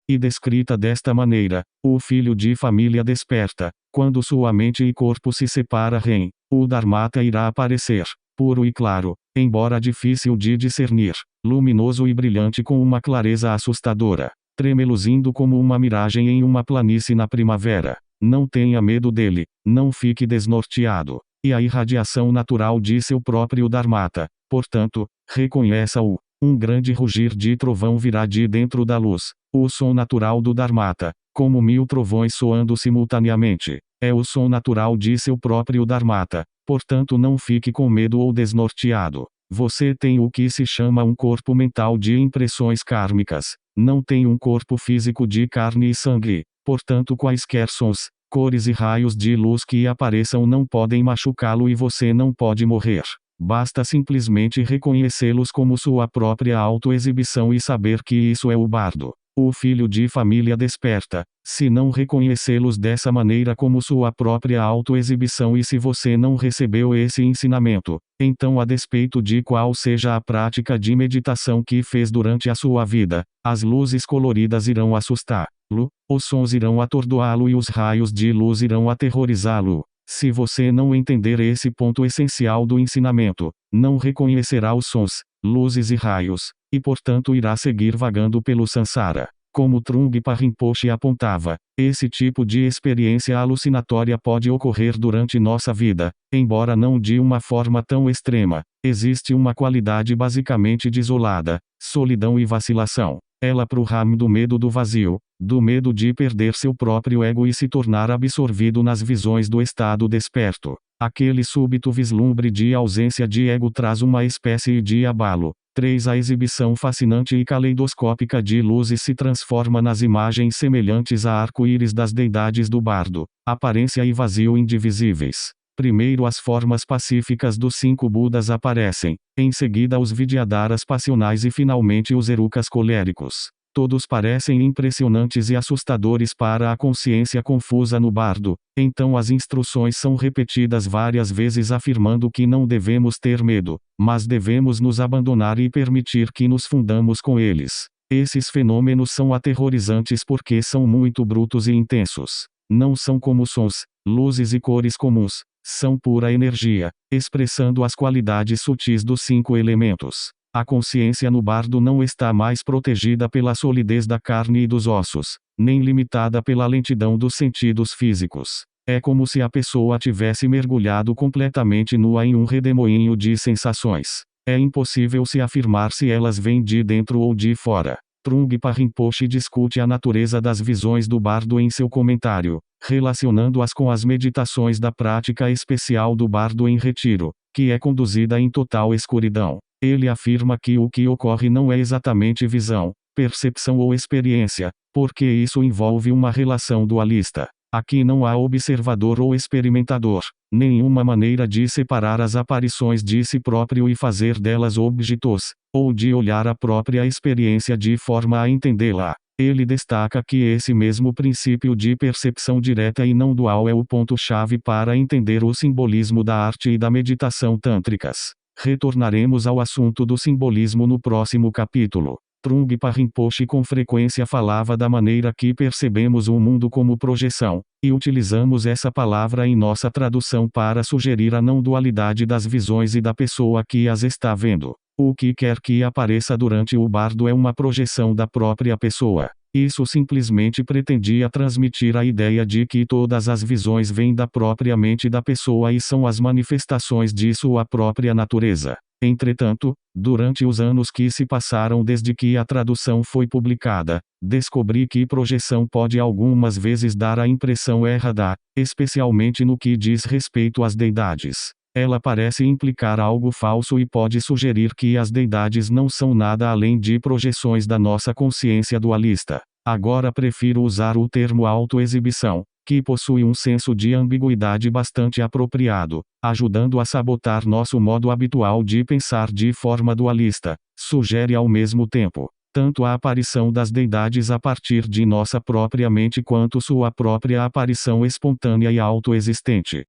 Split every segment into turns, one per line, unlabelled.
e descrita desta maneira: o filho de família desperta. Quando sua mente e corpo se separarem, o Dharmata irá aparecer, puro e claro, embora difícil de discernir, luminoso e brilhante com uma clareza assustadora, tremeluzindo como uma miragem em uma planície na primavera. Não tenha medo dele, não fique desnorteado. E a irradiação natural de seu próprio Dharmata, portanto, reconheça-o. Um grande rugir de trovão virá de dentro da luz. O som natural do Dharmata, como 1000 trovões soando simultaneamente, é o som natural de seu próprio Dharmata. Portanto, não fique com medo ou desnorteado. Você tem o que se chama um corpo mental de impressões kármicas. Não tem um corpo físico de carne e sangue. Portanto, quaisquer sons, cores e raios de luz que apareçam não podem machucá-lo e você não pode morrer. Basta simplesmente reconhecê-los como sua própria autoexibição e saber que isso é o bardo. O filho de família desperta. Se não reconhecê-los dessa maneira como sua própria autoexibição e se você não recebeu esse ensinamento, então a despeito de qual seja a prática de meditação que fez durante a sua vida, as luzes coloridas irão assustá-lo, os sons irão atordoá-lo e os raios de luz irão aterrorizá-lo. Se você não entender esse ponto essencial do ensinamento, não reconhecerá os sons, luzes e raios, e portanto irá seguir vagando pelo Sansara. Como Trungpa Rinpoche apontava, esse tipo de experiência alucinatória pode ocorrer durante nossa vida, embora não de uma forma tão extrema. Existe uma qualidade basicamente desolada, solidão e vacilação. Ela proham do medo do vazio, do medo de perder seu próprio ego e se tornar absorvido nas visões do estado desperto. Aquele súbito vislumbre de ausência de ego traz uma espécie de abalo. 3. A exibição fascinante e caleidoscópica de luzes se transforma nas imagens semelhantes a arco-íris das deidades do bardo, aparência e vazio indivisíveis. Primeiro as formas pacíficas dos 5 Budas aparecem, em seguida os Vidyadharas passionais e finalmente os Erukas coléricos. Todos parecem impressionantes e assustadores para a consciência confusa no bardo, então as instruções são repetidas várias vezes afirmando que não devemos ter medo, mas devemos nos abandonar e permitir que nos fundamos com eles. Esses fenômenos são aterrorizantes porque são muito brutos e intensos. Não são como sons, luzes e cores comuns. São pura energia, expressando as qualidades sutis dos 5 elementos. A consciência no bardo não está mais protegida pela solidez da carne e dos ossos, nem limitada pela lentidão dos sentidos físicos. É como se a pessoa tivesse mergulhado completamente nua em um redemoinho de sensações. É impossível se afirmar se elas vêm de dentro ou de fora. Trungpa Rinpoche discute a natureza das visões do bardo em seu comentário, relacionando-as com as meditações da prática especial do bardo em retiro, que é conduzida em total escuridão. Ele afirma que o que ocorre não é exatamente visão, percepção ou experiência, porque isso envolve uma relação dualista. Aqui não há observador ou experimentador, nenhuma maneira de separar as aparições de si próprio e fazer delas objetos, ou de olhar a própria experiência de forma a entendê-la. Ele destaca que esse mesmo princípio de percepção direta e não dual é o ponto-chave para entender o simbolismo da arte e da meditação tântricas. Retornaremos ao assunto do simbolismo no próximo capítulo. Trungpa Rinpoche com frequência falava da maneira que percebemos o mundo como projeção, e utilizamos essa palavra em nossa tradução para sugerir a não dualidade das visões e da pessoa que as está vendo. O que quer que apareça durante o bardo é uma projeção da própria pessoa. Isso simplesmente pretendia transmitir a ideia de que todas as visões vêm da própria mente da pessoa e são as manifestações de sua própria natureza. Entretanto, durante os anos que se passaram desde que a tradução foi publicada, descobri que projeção pode algumas vezes dar a impressão errada, especialmente no que diz respeito às deidades. Ela parece implicar algo falso e pode sugerir que as deidades não são nada além de projeções da nossa consciência dualista. Agora prefiro usar o termo autoexibição, que possui um senso de ambiguidade bastante apropriado, ajudando a sabotar nosso modo habitual de pensar de forma dualista. Sugere ao mesmo tempo, tanto a aparição das deidades a partir de nossa própria mente quanto sua própria aparição espontânea e autoexistente.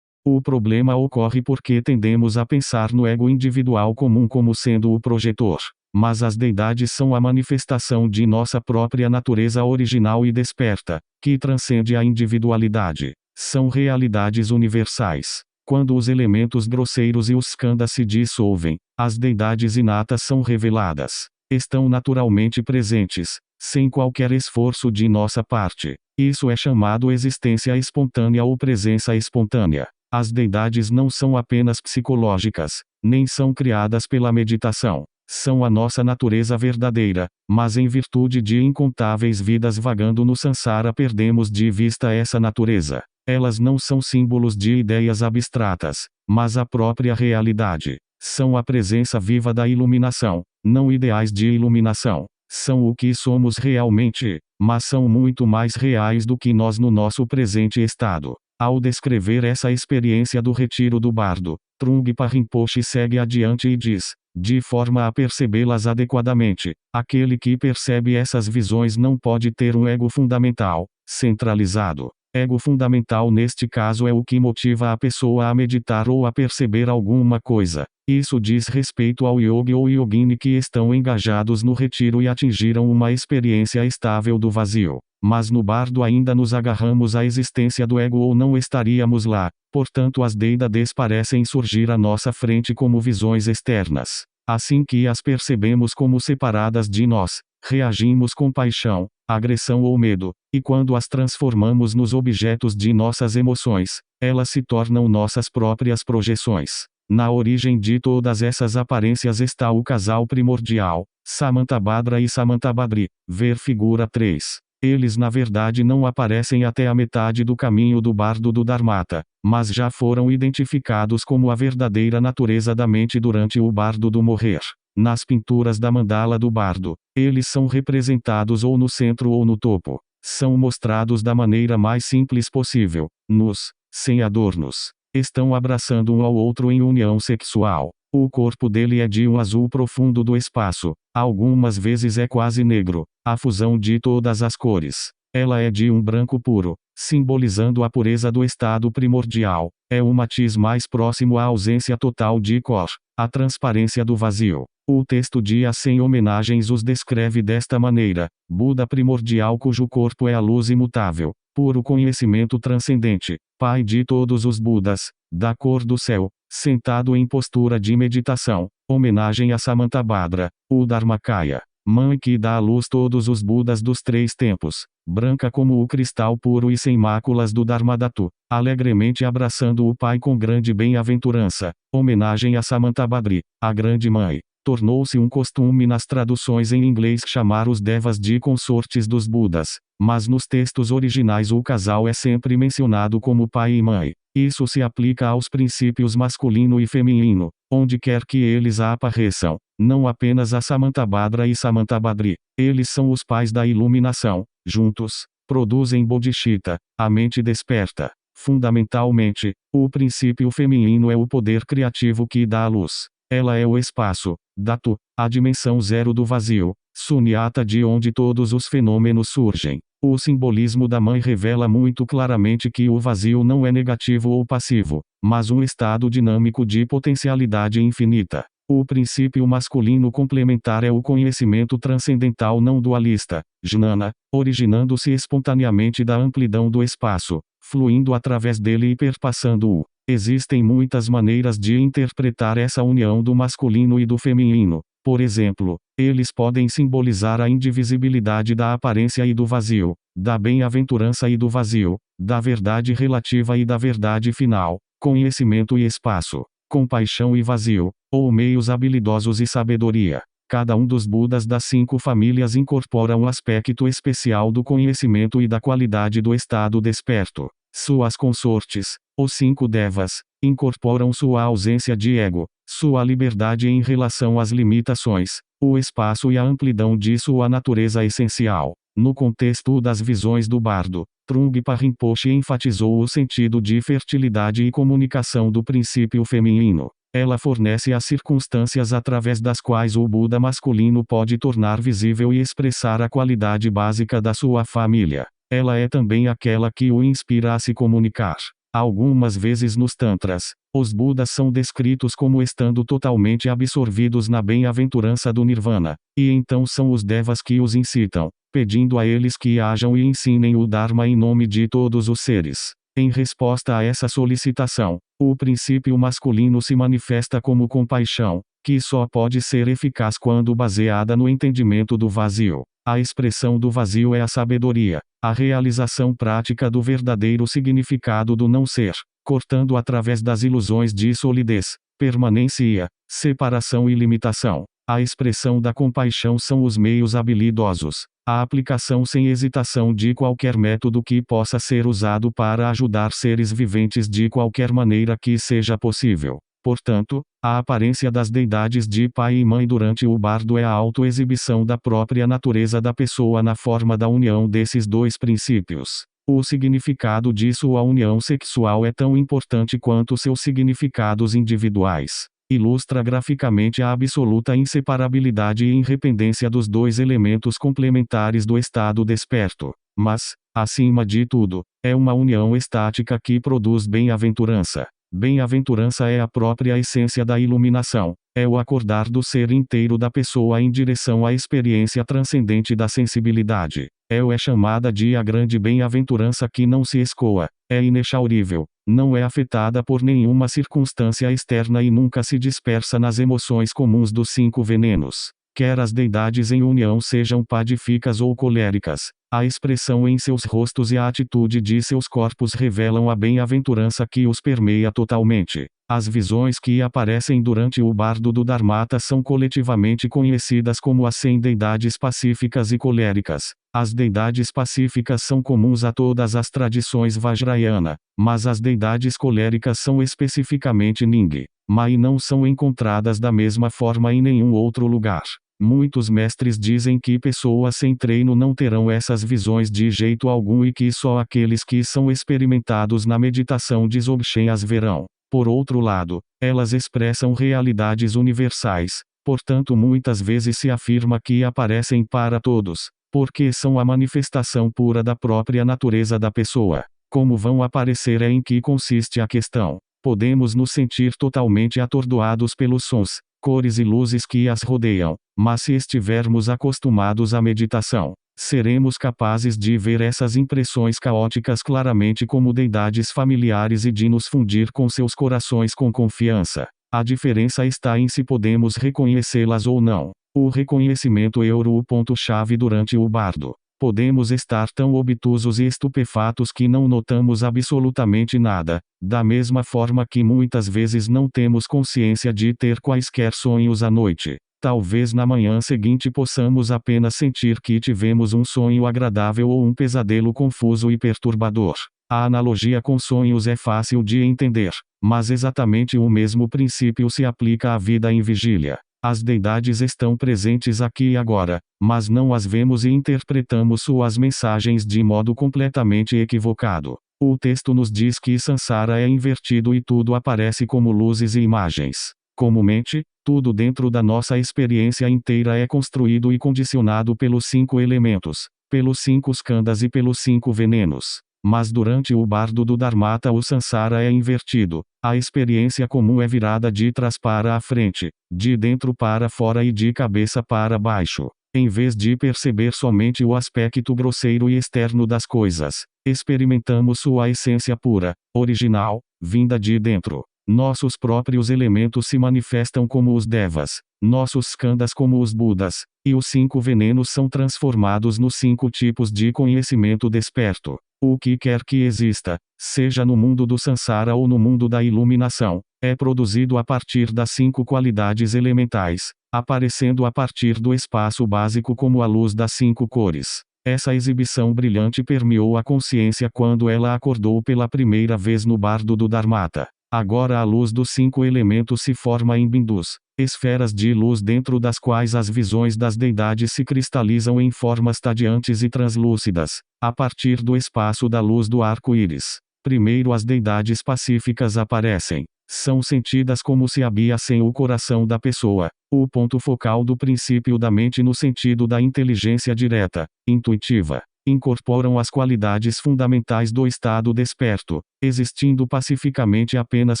O problema ocorre porque tendemos a pensar no ego individual comum como sendo o projetor. mas as deidades são a manifestação de nossa própria natureza original e desperta, que transcende a individualidade. São realidades universais. Quando os elementos grosseiros e os skandhas se dissolvem, as deidades inatas são reveladas. Estão naturalmente presentes, sem qualquer esforço de nossa parte. Isso é chamado existência espontânea ou presença espontânea. As deidades não são apenas psicológicas, nem são criadas pela meditação. São a nossa natureza verdadeira, mas em virtude de incontáveis vidas vagando no sansara perdemos de vista essa natureza. Elas não são símbolos de ideias abstratas, mas a própria realidade. São a presença viva da iluminação, não ideais de iluminação. São o que somos realmente, mas são muito mais reais do que nós no nosso presente estado. Ao descrever essa experiência do retiro do bardo, Trungpa Rinpoche segue adiante e diz, de forma a percebê-las adequadamente, aquele que percebe essas visões não pode ter um ego fundamental, centralizado. Ego fundamental neste caso é o que motiva a pessoa a meditar ou a perceber alguma coisa. Isso diz respeito ao yogi ou yogini que estão engajados no retiro e atingiram uma experiência estável do vazio. Mas no bardo ainda nos agarramos à existência do ego ou não estaríamos lá, portanto as deidades parecem surgir à nossa frente como visões externas. Assim que as percebemos como separadas de nós, reagimos com paixão, agressão ou medo, e quando as transformamos nos objetos de nossas emoções, elas se tornam nossas próprias projeções. Na origem de todas essas aparências está o casal primordial, Samantabhadra e Samantabhadri, ver figura 3. Eles na verdade não aparecem até a metade do caminho do bardo do Dharmata, mas já foram identificados como a verdadeira natureza da mente durante o bardo do morrer. Nas pinturas da mandala do bardo, eles são representados ou no centro ou no topo. São mostrados da maneira mais simples possível, nus, sem adornos. Estão abraçando um ao outro em união sexual. O corpo dele é de um azul profundo do espaço, algumas vezes é quase negro, a fusão de todas as cores. Ela é de um branco puro, simbolizando a pureza do estado primordial. É um matiz mais próximo à ausência total de cor, a transparência do vazio. O texto de As 100 Homenagens os descreve desta maneira: Buda primordial cujo corpo é a luz imutável, puro conhecimento transcendente, pai de todos os Budas, da cor do céu, sentado em postura de meditação, homenagem a Samantabhadra, o Dharmakaya, mãe que dá à luz todos os Budas dos 3 tempos, branca como o cristal puro e sem máculas do Dharmadhatu, alegremente abraçando o pai com grande bem-aventurança, homenagem a Samantabhadri, a grande mãe. Tornou-se um costume nas traduções em inglês chamar os devas de consortes dos Budas, mas nos textos originais o casal é sempre mencionado como pai e mãe. Isso se aplica aos princípios masculino e feminino, onde quer que eles apareçam, não apenas a Samantabhadra e Samantabhadri. Eles são os pais da iluminação, juntos, produzem bodhicitta, a mente desperta. Fundamentalmente, o princípio feminino é o poder criativo que dá a luz. Ela é o espaço, Dhatu, a dimensão zero do vazio, Sunyata de onde todos os fenômenos surgem. O simbolismo da mãe revela muito claramente que o vazio não é negativo ou passivo, mas um estado dinâmico de potencialidade infinita. O princípio masculino complementar é o conhecimento transcendental não dualista, Jnana, originando-se espontaneamente da amplidão do espaço, fluindo através dele e perpassando-o. Existem muitas maneiras de interpretar essa união do masculino e do feminino. Por exemplo, eles podem simbolizar a indivisibilidade da aparência e do vazio, da bem-aventurança e do vazio, da verdade relativa e da verdade final, conhecimento e espaço, compaixão e vazio, ou meios habilidosos e sabedoria. Cada um dos Budas das 5 famílias incorpora um aspecto especial do conhecimento e da qualidade do estado desperto. Suas consortes, os 5 devas, incorporam sua ausência de ego, sua liberdade em relação às limitações, o espaço e a amplidão de sua natureza essencial. No contexto das visões do bardo, Trungpa Rinpoche enfatizou o sentido de fertilidade e comunicação do princípio feminino. Ela fornece as circunstâncias através das quais o Buda masculino pode tornar visível e expressar a qualidade básica da sua família. Ela é também aquela que o inspira a se comunicar. Algumas vezes nos Tantras, os Budas são descritos como estando totalmente absorvidos na bem-aventurança do Nirvana, e então são os Devas que os incitam, pedindo a eles que hajam e ensinem o Dharma em nome de todos os seres. Em resposta a essa solicitação, o princípio masculino se manifesta como compaixão, que só pode ser eficaz quando baseada no entendimento do vazio. A expressão do vazio é a sabedoria, a realização prática do verdadeiro significado do não ser, cortando através das ilusões de solidez, permanência, separação e limitação. A expressão da compaixão são os meios habilidosos, a aplicação sem hesitação de qualquer método que possa ser usado para ajudar seres viventes de qualquer maneira que seja possível. Portanto, a aparência das deidades de pai e mãe durante o bardo é a autoexibição da própria natureza da pessoa na forma da união desses dois princípios. O significado de sua união sexual é tão importante quanto seus significados individuais. Ilustra graficamente a absoluta inseparabilidade e independência dos dois elementos complementares do estado desperto. Mas, acima de tudo, é uma união estática que produz bem-aventurança. Bem-aventurança é a própria essência da iluminação, é o acordar do ser inteiro da pessoa em direção à experiência transcendente da sensibilidade. É chamada de a grande bem-aventurança que não se escoa, é inexaurível, não é afetada por nenhuma circunstância externa e nunca se dispersa nas emoções comuns dos 5 venenos. Quer as deidades em união sejam pacíficas ou coléricas, a expressão em seus rostos e a atitude de seus corpos revelam a bem-aventurança que os permeia totalmente. As visões que aparecem durante o bardo do Dharmata são coletivamente conhecidas como as 100 deidades pacíficas e coléricas. As deidades pacíficas são comuns a todas as tradições Vajrayana, mas as deidades coléricas são especificamente Ning, Ma e não são encontradas da mesma forma em nenhum outro lugar. Muitos mestres dizem que pessoas sem treino não terão essas visões de jeito algum e que só aqueles que são experimentados na meditação de Dzogchen as verão. Por outro lado, elas expressam realidades universais, portanto muitas vezes se afirma que aparecem para todos, porque são a manifestação pura da própria natureza da pessoa. Como vão aparecer é em que consiste a questão. Podemos nos sentir totalmente atordoados pelos sons, cores e luzes que as rodeiam, mas se estivermos acostumados à meditação, seremos capazes de ver essas impressões caóticas claramente como deidades familiares e de nos fundir com seus corações com confiança. A diferença está em se podemos reconhecê-las ou não. O reconhecimento é o ponto-chave durante o bardo. Podemos estar tão obtusos e estupefatos que não notamos absolutamente nada, da mesma forma que muitas vezes não temos consciência de ter quaisquer sonhos à noite. Talvez na manhã seguinte possamos apenas sentir que tivemos um sonho agradável ou um pesadelo confuso e perturbador. A analogia com sonhos é fácil de entender, mas exatamente o mesmo princípio se aplica à vida em vigília. As deidades estão presentes aqui e agora, mas não as vemos e interpretamos suas mensagens de modo completamente equivocado. O texto nos diz que Sansara é invertido e tudo aparece como luzes e imagens. Comumente, tudo dentro da nossa experiência inteira é construído e condicionado pelos 5 elementos, pelos 5 skandhas e pelos 5 venenos. Mas durante o bardo do Dharmata o Sansara é invertido. A experiência comum é virada de trás para a frente, de dentro para fora e de cabeça para baixo. Em vez de perceber somente o aspecto grosseiro e externo das coisas, experimentamos sua essência pura, original, vinda de dentro. Nossos próprios elementos se manifestam como os Devas, nossos skandhas como os Budas, e os 5 venenos são transformados nos 5 tipos de conhecimento desperto. O que quer que exista, seja no mundo do Sansara ou no mundo da iluminação, é produzido a partir das 5 qualidades elementais, aparecendo a partir do espaço básico como a luz das 5 cores. Essa exibição brilhante permeou a consciência quando ela acordou pela primeira vez no bardo do Dharmata. Agora a luz dos 5 elementos se forma em bindus, esferas de luz dentro das quais as visões das deidades se cristalizam em formas radiantes e translúcidas, a partir do espaço da luz do arco-íris. Primeiro as deidades pacíficas aparecem. São sentidas como se abriassem o coração da pessoa, o ponto focal do princípio da mente no sentido da inteligência direta, intuitiva. incorporam as qualidades fundamentais do estado desperto, existindo pacificamente apenas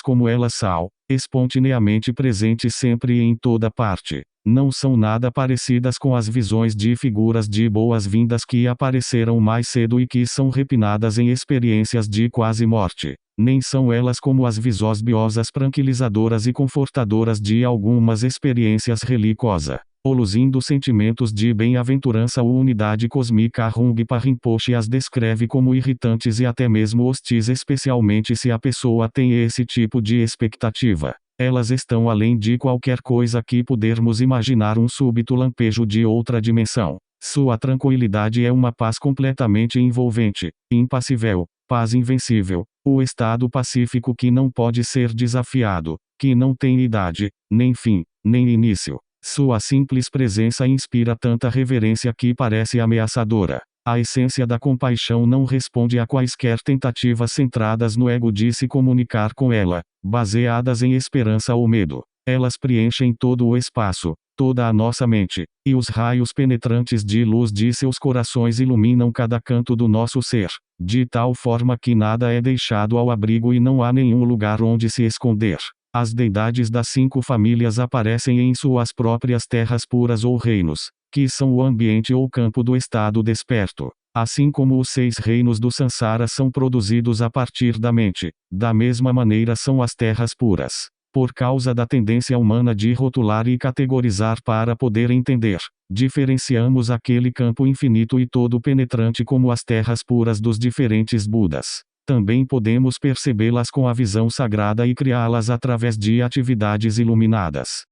como elas são, espontaneamente presentes sempre e em toda parte. Não são nada parecidas com as visões de figuras de boas-vindas que apareceram mais cedo e que são refinadas em experiências de quase morte. Nem são elas como as visões biosas tranquilizadoras e confortadoras de algumas experiências religiosas. Oluzindo sentimentos de bem-aventurança ou unidade cósmica, Rungpa Rinpoche as descreve como irritantes e até mesmo hostis, especialmente se a pessoa tem esse tipo de expectativa. Elas estão além de qualquer coisa que pudermos imaginar, um súbito lampejo de outra dimensão. Sua tranquilidade é uma paz completamente envolvente, impassível, paz invencível, o estado pacífico que não pode ser desafiado, que não tem idade, nem fim, nem início. Sua simples presença inspira tanta reverência que parece ameaçadora. A essência da compaixão não responde a quaisquer tentativas centradas no ego de se comunicar com ela, baseadas em esperança ou medo. Elas preenchem todo o espaço, toda a nossa mente, e os raios penetrantes de luz de seus corações iluminam cada canto do nosso ser, de tal forma que nada é deixado ao abrigo e não há nenhum lugar onde se esconder. As deidades das 5 famílias aparecem em suas próprias terras puras ou reinos, que são o ambiente ou campo do estado desperto. Assim como os 6 reinos do Sansara são produzidos a partir da mente, da mesma maneira são as terras puras. Por causa da tendência humana de rotular e categorizar para poder entender, diferenciamos aquele campo infinito e todo penetrante como as terras puras dos diferentes Budas. Também podemos percebê-las com a visão sagrada e criá-las através de atividades iluminadas.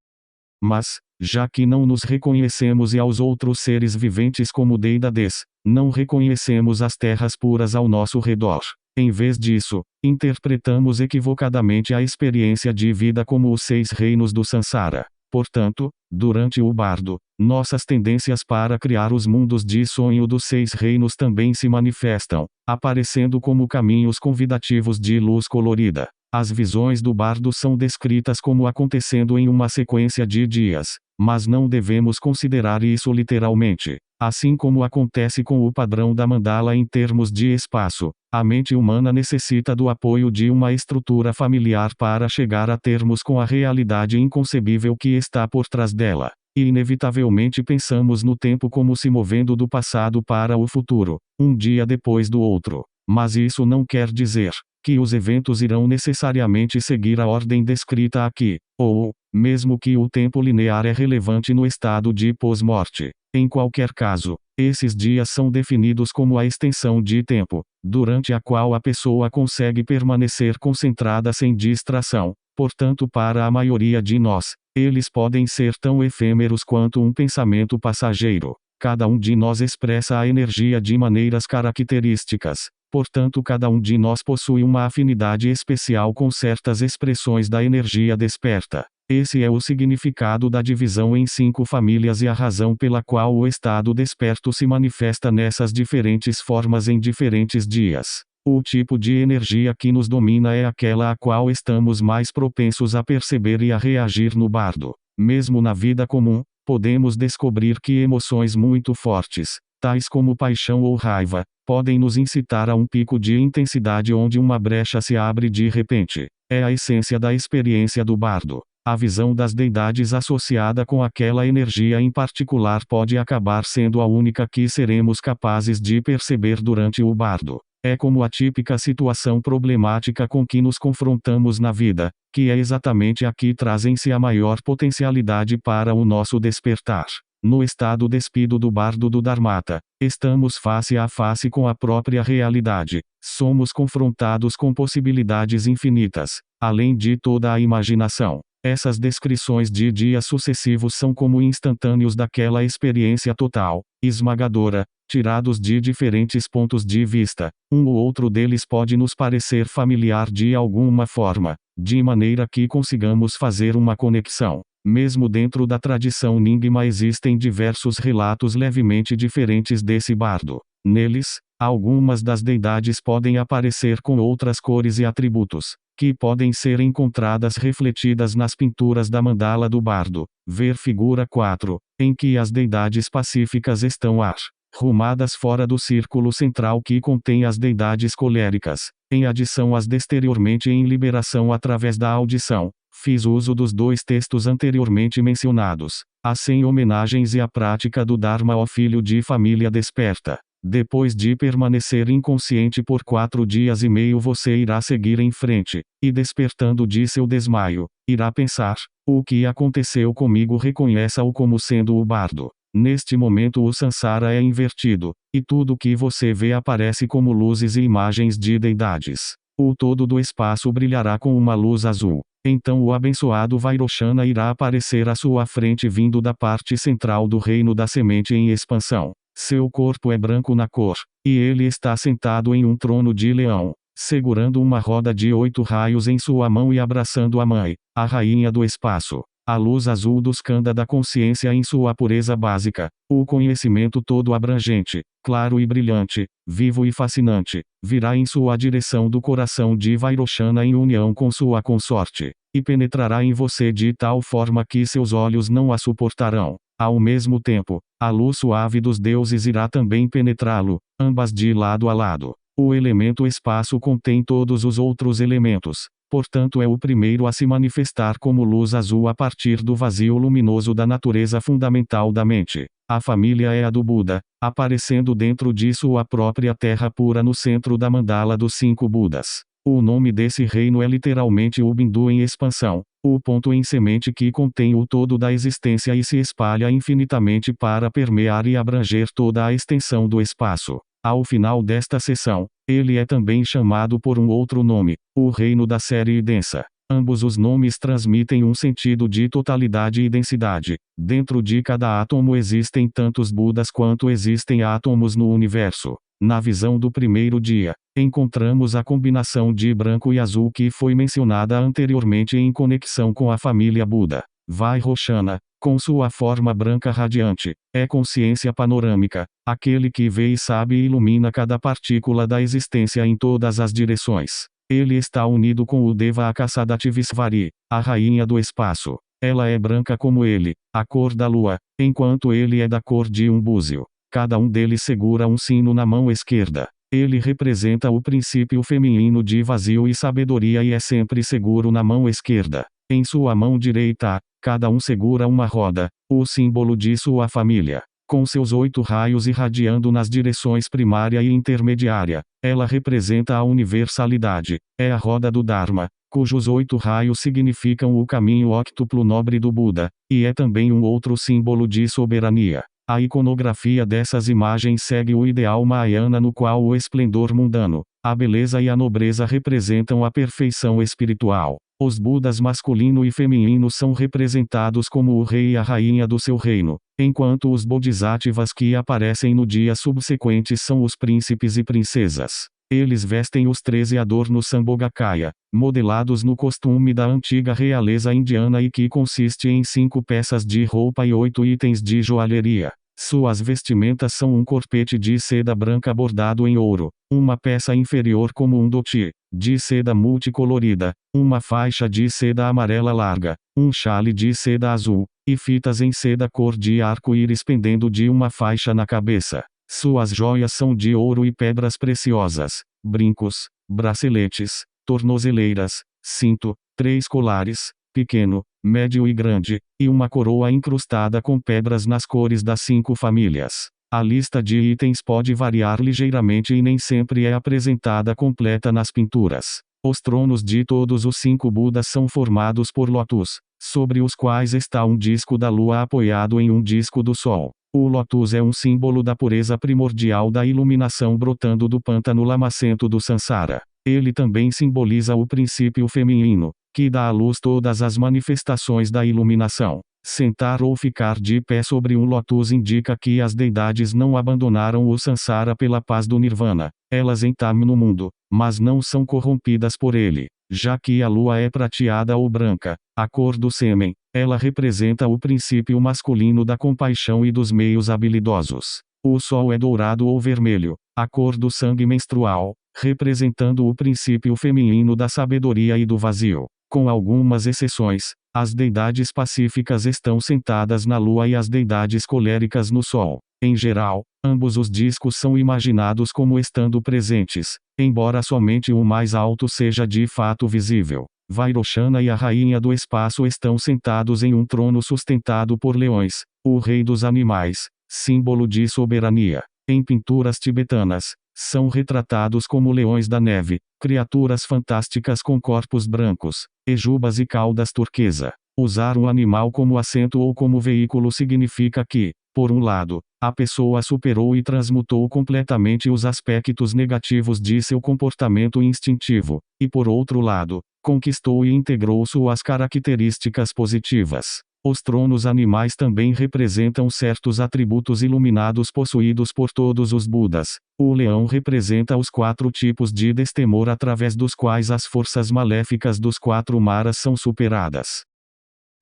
Mas, já que não nos reconhecemos e aos outros seres viventes como deidades, não reconhecemos as terras puras ao nosso redor. Em vez disso, interpretamos equivocadamente a experiência de vida como os 6 reinos do Sansara. Portanto, durante o bardo, nossas tendências para criar os mundos de sonho dos 6 reinos também se manifestam, aparecendo como caminhos convidativos de luz colorida. As visões do bardo são descritas como acontecendo em uma sequência de dias, mas não devemos considerar isso literalmente. Assim como acontece com o padrão da mandala em termos de espaço, a mente humana necessita do apoio de uma estrutura familiar para chegar a termos com a realidade inconcebível que está por trás dela. E inevitavelmente pensamos no tempo como se movendo do passado para o futuro, um dia depois do outro. Mas isso não quer dizer que os eventos irão necessariamente seguir a ordem descrita aqui, ou, mesmo que o tempo linear é relevante no estado de pós-morte. Em qualquer caso, esses dias são definidos como a extensão de tempo, durante a qual a pessoa consegue permanecer concentrada sem distração. Portanto, para a maioria de nós, eles podem ser tão efêmeros quanto um pensamento passageiro. Cada um de nós expressa a energia de maneiras características. Portanto, cada um de nós possui uma afinidade especial com certas expressões da energia desperta. Esse é o significado da divisão em 5 famílias e a razão pela qual o estado desperto se manifesta nessas diferentes formas em diferentes dias. O tipo de energia que nos domina é aquela a qual estamos mais propensos a perceber e a reagir no bardo. Mesmo na vida comum, podemos descobrir que emoções muito fortes, tais como paixão ou raiva, podem nos incitar a um pico de intensidade onde uma brecha se abre de repente. É a essência da experiência do bardo. A visão das deidades associada com aquela energia em particular pode acabar sendo a única que seremos capazes de perceber durante o bardo. É como a típica situação problemática com que nos confrontamos na vida, que é exatamente a que trazem-se a maior potencialidade para o nosso despertar. No estado despido do bardo do Dharmata, estamos face a face com a própria realidade. Somos confrontados com possibilidades infinitas, além de toda a imaginação. Essas descrições de dias sucessivos são como instantâneos daquela experiência total, esmagadora, tirados de diferentes pontos de vista. Um ou outro deles pode nos parecer familiar de alguma forma, de maneira que consigamos fazer uma conexão. Mesmo dentro da tradição Nyingma existem diversos relatos levemente diferentes desse bardo. Neles, algumas das deidades podem aparecer com outras cores e atributos, que podem ser encontradas refletidas nas pinturas da mandala do bardo. Ver figura 4, em que as deidades pacíficas estão ar. rumadas fora do círculo central que contém as deidades coléricas, em adição às desteriormente em liberação através da audição. Fiz uso dos dois textos anteriormente mencionados, as 100 homenagens e a prática do Dharma ó filho de família desperta. Depois de permanecer inconsciente por 4 dias e meio você irá seguir em frente, e despertando de seu desmaio, irá pensar, o que aconteceu comigo reconheça-o como sendo o bardo. Neste momento o Sansara é invertido, e tudo que você vê aparece como luzes e imagens de deidades. O todo do espaço brilhará com uma luz azul. Então o abençoado Vairochana irá aparecer à sua frente vindo da parte central do reino da semente em expansão. Seu corpo é branco na cor, e ele está sentado em um trono de leão, segurando uma roda de 8 raios em sua mão e abraçando a mãe, a rainha do espaço. A luz azul do skanda da consciência em sua pureza básica, o conhecimento todo abrangente, claro e brilhante, vivo e fascinante, virá em sua direção do coração de Vairochana em união com sua consorte, e penetrará em você de tal forma que seus olhos não a suportarão. Ao mesmo tempo, a luz suave dos deuses irá também penetrá-lo, ambas de lado a lado. O elemento espaço contém todos os outros elementos. Portanto é o primeiro a se manifestar como luz azul a partir do vazio luminoso da natureza fundamental da mente. A família é a do Buda, aparecendo dentro de sua própria terra pura no centro da mandala dos 5 Budas. O nome desse reino é literalmente o Bindu em expansão, o ponto em semente que contém o todo da existência e se espalha infinitamente para permear e abranger toda a extensão do espaço. Ao final desta seção, ele é também chamado por um outro nome, o reino da série densa. Ambos os nomes transmitem um sentido de totalidade e densidade. Dentro de cada átomo existem tantos Budas quanto existem átomos no universo. Na visão do primeiro dia, encontramos a combinação de branco e azul que foi mencionada anteriormente em conexão com a família Buda. Vairochana, com sua forma branca radiante, é consciência panorâmica, aquele que vê e sabe e ilumina cada partícula da existência em todas as direções. Ele está unido com o Deva Akasadativesvari, a rainha do espaço. Ela é branca como ele, a cor da lua, enquanto ele é da cor de um búzio. Cada um deles segura um sino na mão esquerda. Ele representa o princípio feminino de vazio e sabedoria e é sempre seguro na mão esquerda. Em sua mão direita, cada um segura uma roda, o símbolo de sua família. Com seus 8 raios irradiando nas direções primária e intermediária, ela representa a universalidade. É a roda do Dharma, cujos 8 raios significam o caminho óctuplo nobre do Buda, e é também um outro símbolo de soberania. A iconografia dessas imagens segue o ideal Mahayana no qual o esplendor mundano, a beleza e a nobreza representam a perfeição espiritual. Os Budas masculino e feminino são representados como o rei e a rainha do seu reino, enquanto os Bodhisattvas que aparecem no dia subsequente são os príncipes e princesas. Eles vestem os 13 adornos Sambhogakaya, modelados no costume da antiga realeza indiana e que consiste em 5 peças de roupa e 8 itens de joalheria. Suas vestimentas são um corpete de seda branca bordado em ouro, uma peça inferior como um dhoti, de seda multicolorida, uma faixa de seda amarela larga, um chale de seda azul, e fitas em seda cor de arco-íris pendendo de uma faixa na cabeça. Suas joias são de ouro e pedras preciosas, brincos, braceletes, tornozeleiras, cinto, 3 colares, pequeno, médio e grande, e uma coroa incrustada com pedras nas cores das 5 famílias. A lista de itens pode variar ligeiramente e nem sempre é apresentada completa nas pinturas. Os tronos de todos os 5 Budas são formados por lótus, sobre os quais está um disco da lua apoiado em um disco do sol. O lótus é um símbolo da pureza primordial da iluminação brotando do pântano lamacento do Sansara. Ele também simboliza o princípio feminino, que dá à luz todas as manifestações da iluminação. Sentar ou ficar de pé sobre um lótus indica que as deidades não abandonaram o Sansara pela paz do Nirvana. Elas entram no mundo, mas não são corrompidas por ele. Já que a lua é prateada ou branca, a cor do sêmen, ela representa o princípio masculino da compaixão e dos meios habilidosos. O sol é dourado ou vermelho, a cor do sangue menstrual, representando o princípio feminino da sabedoria e do vazio. Com algumas exceções, as deidades pacíficas estão sentadas na lua e as deidades coléricas no sol. Em geral, Ambos os discos são imaginados como estando presentes, embora somente o mais alto seja de fato visível. Vairochana e a rainha do espaço estão sentados em um trono sustentado por leões, o rei dos animais, símbolo de soberania. Em pinturas tibetanas, são retratados como leões da neve, criaturas fantásticas com corpos brancos, ejubas e caudas turquesa. Usar um animal como assento ou como veículo significa que, por um lado, a pessoa superou e transmutou completamente os aspectos negativos de seu comportamento instintivo, e por outro lado, conquistou e integrou suas características positivas. Os tronos animais também representam certos atributos iluminados possuídos por todos os Budas. O leão representa os 4 tipos de destemor através dos quais as forças maléficas dos 4 maras são superadas.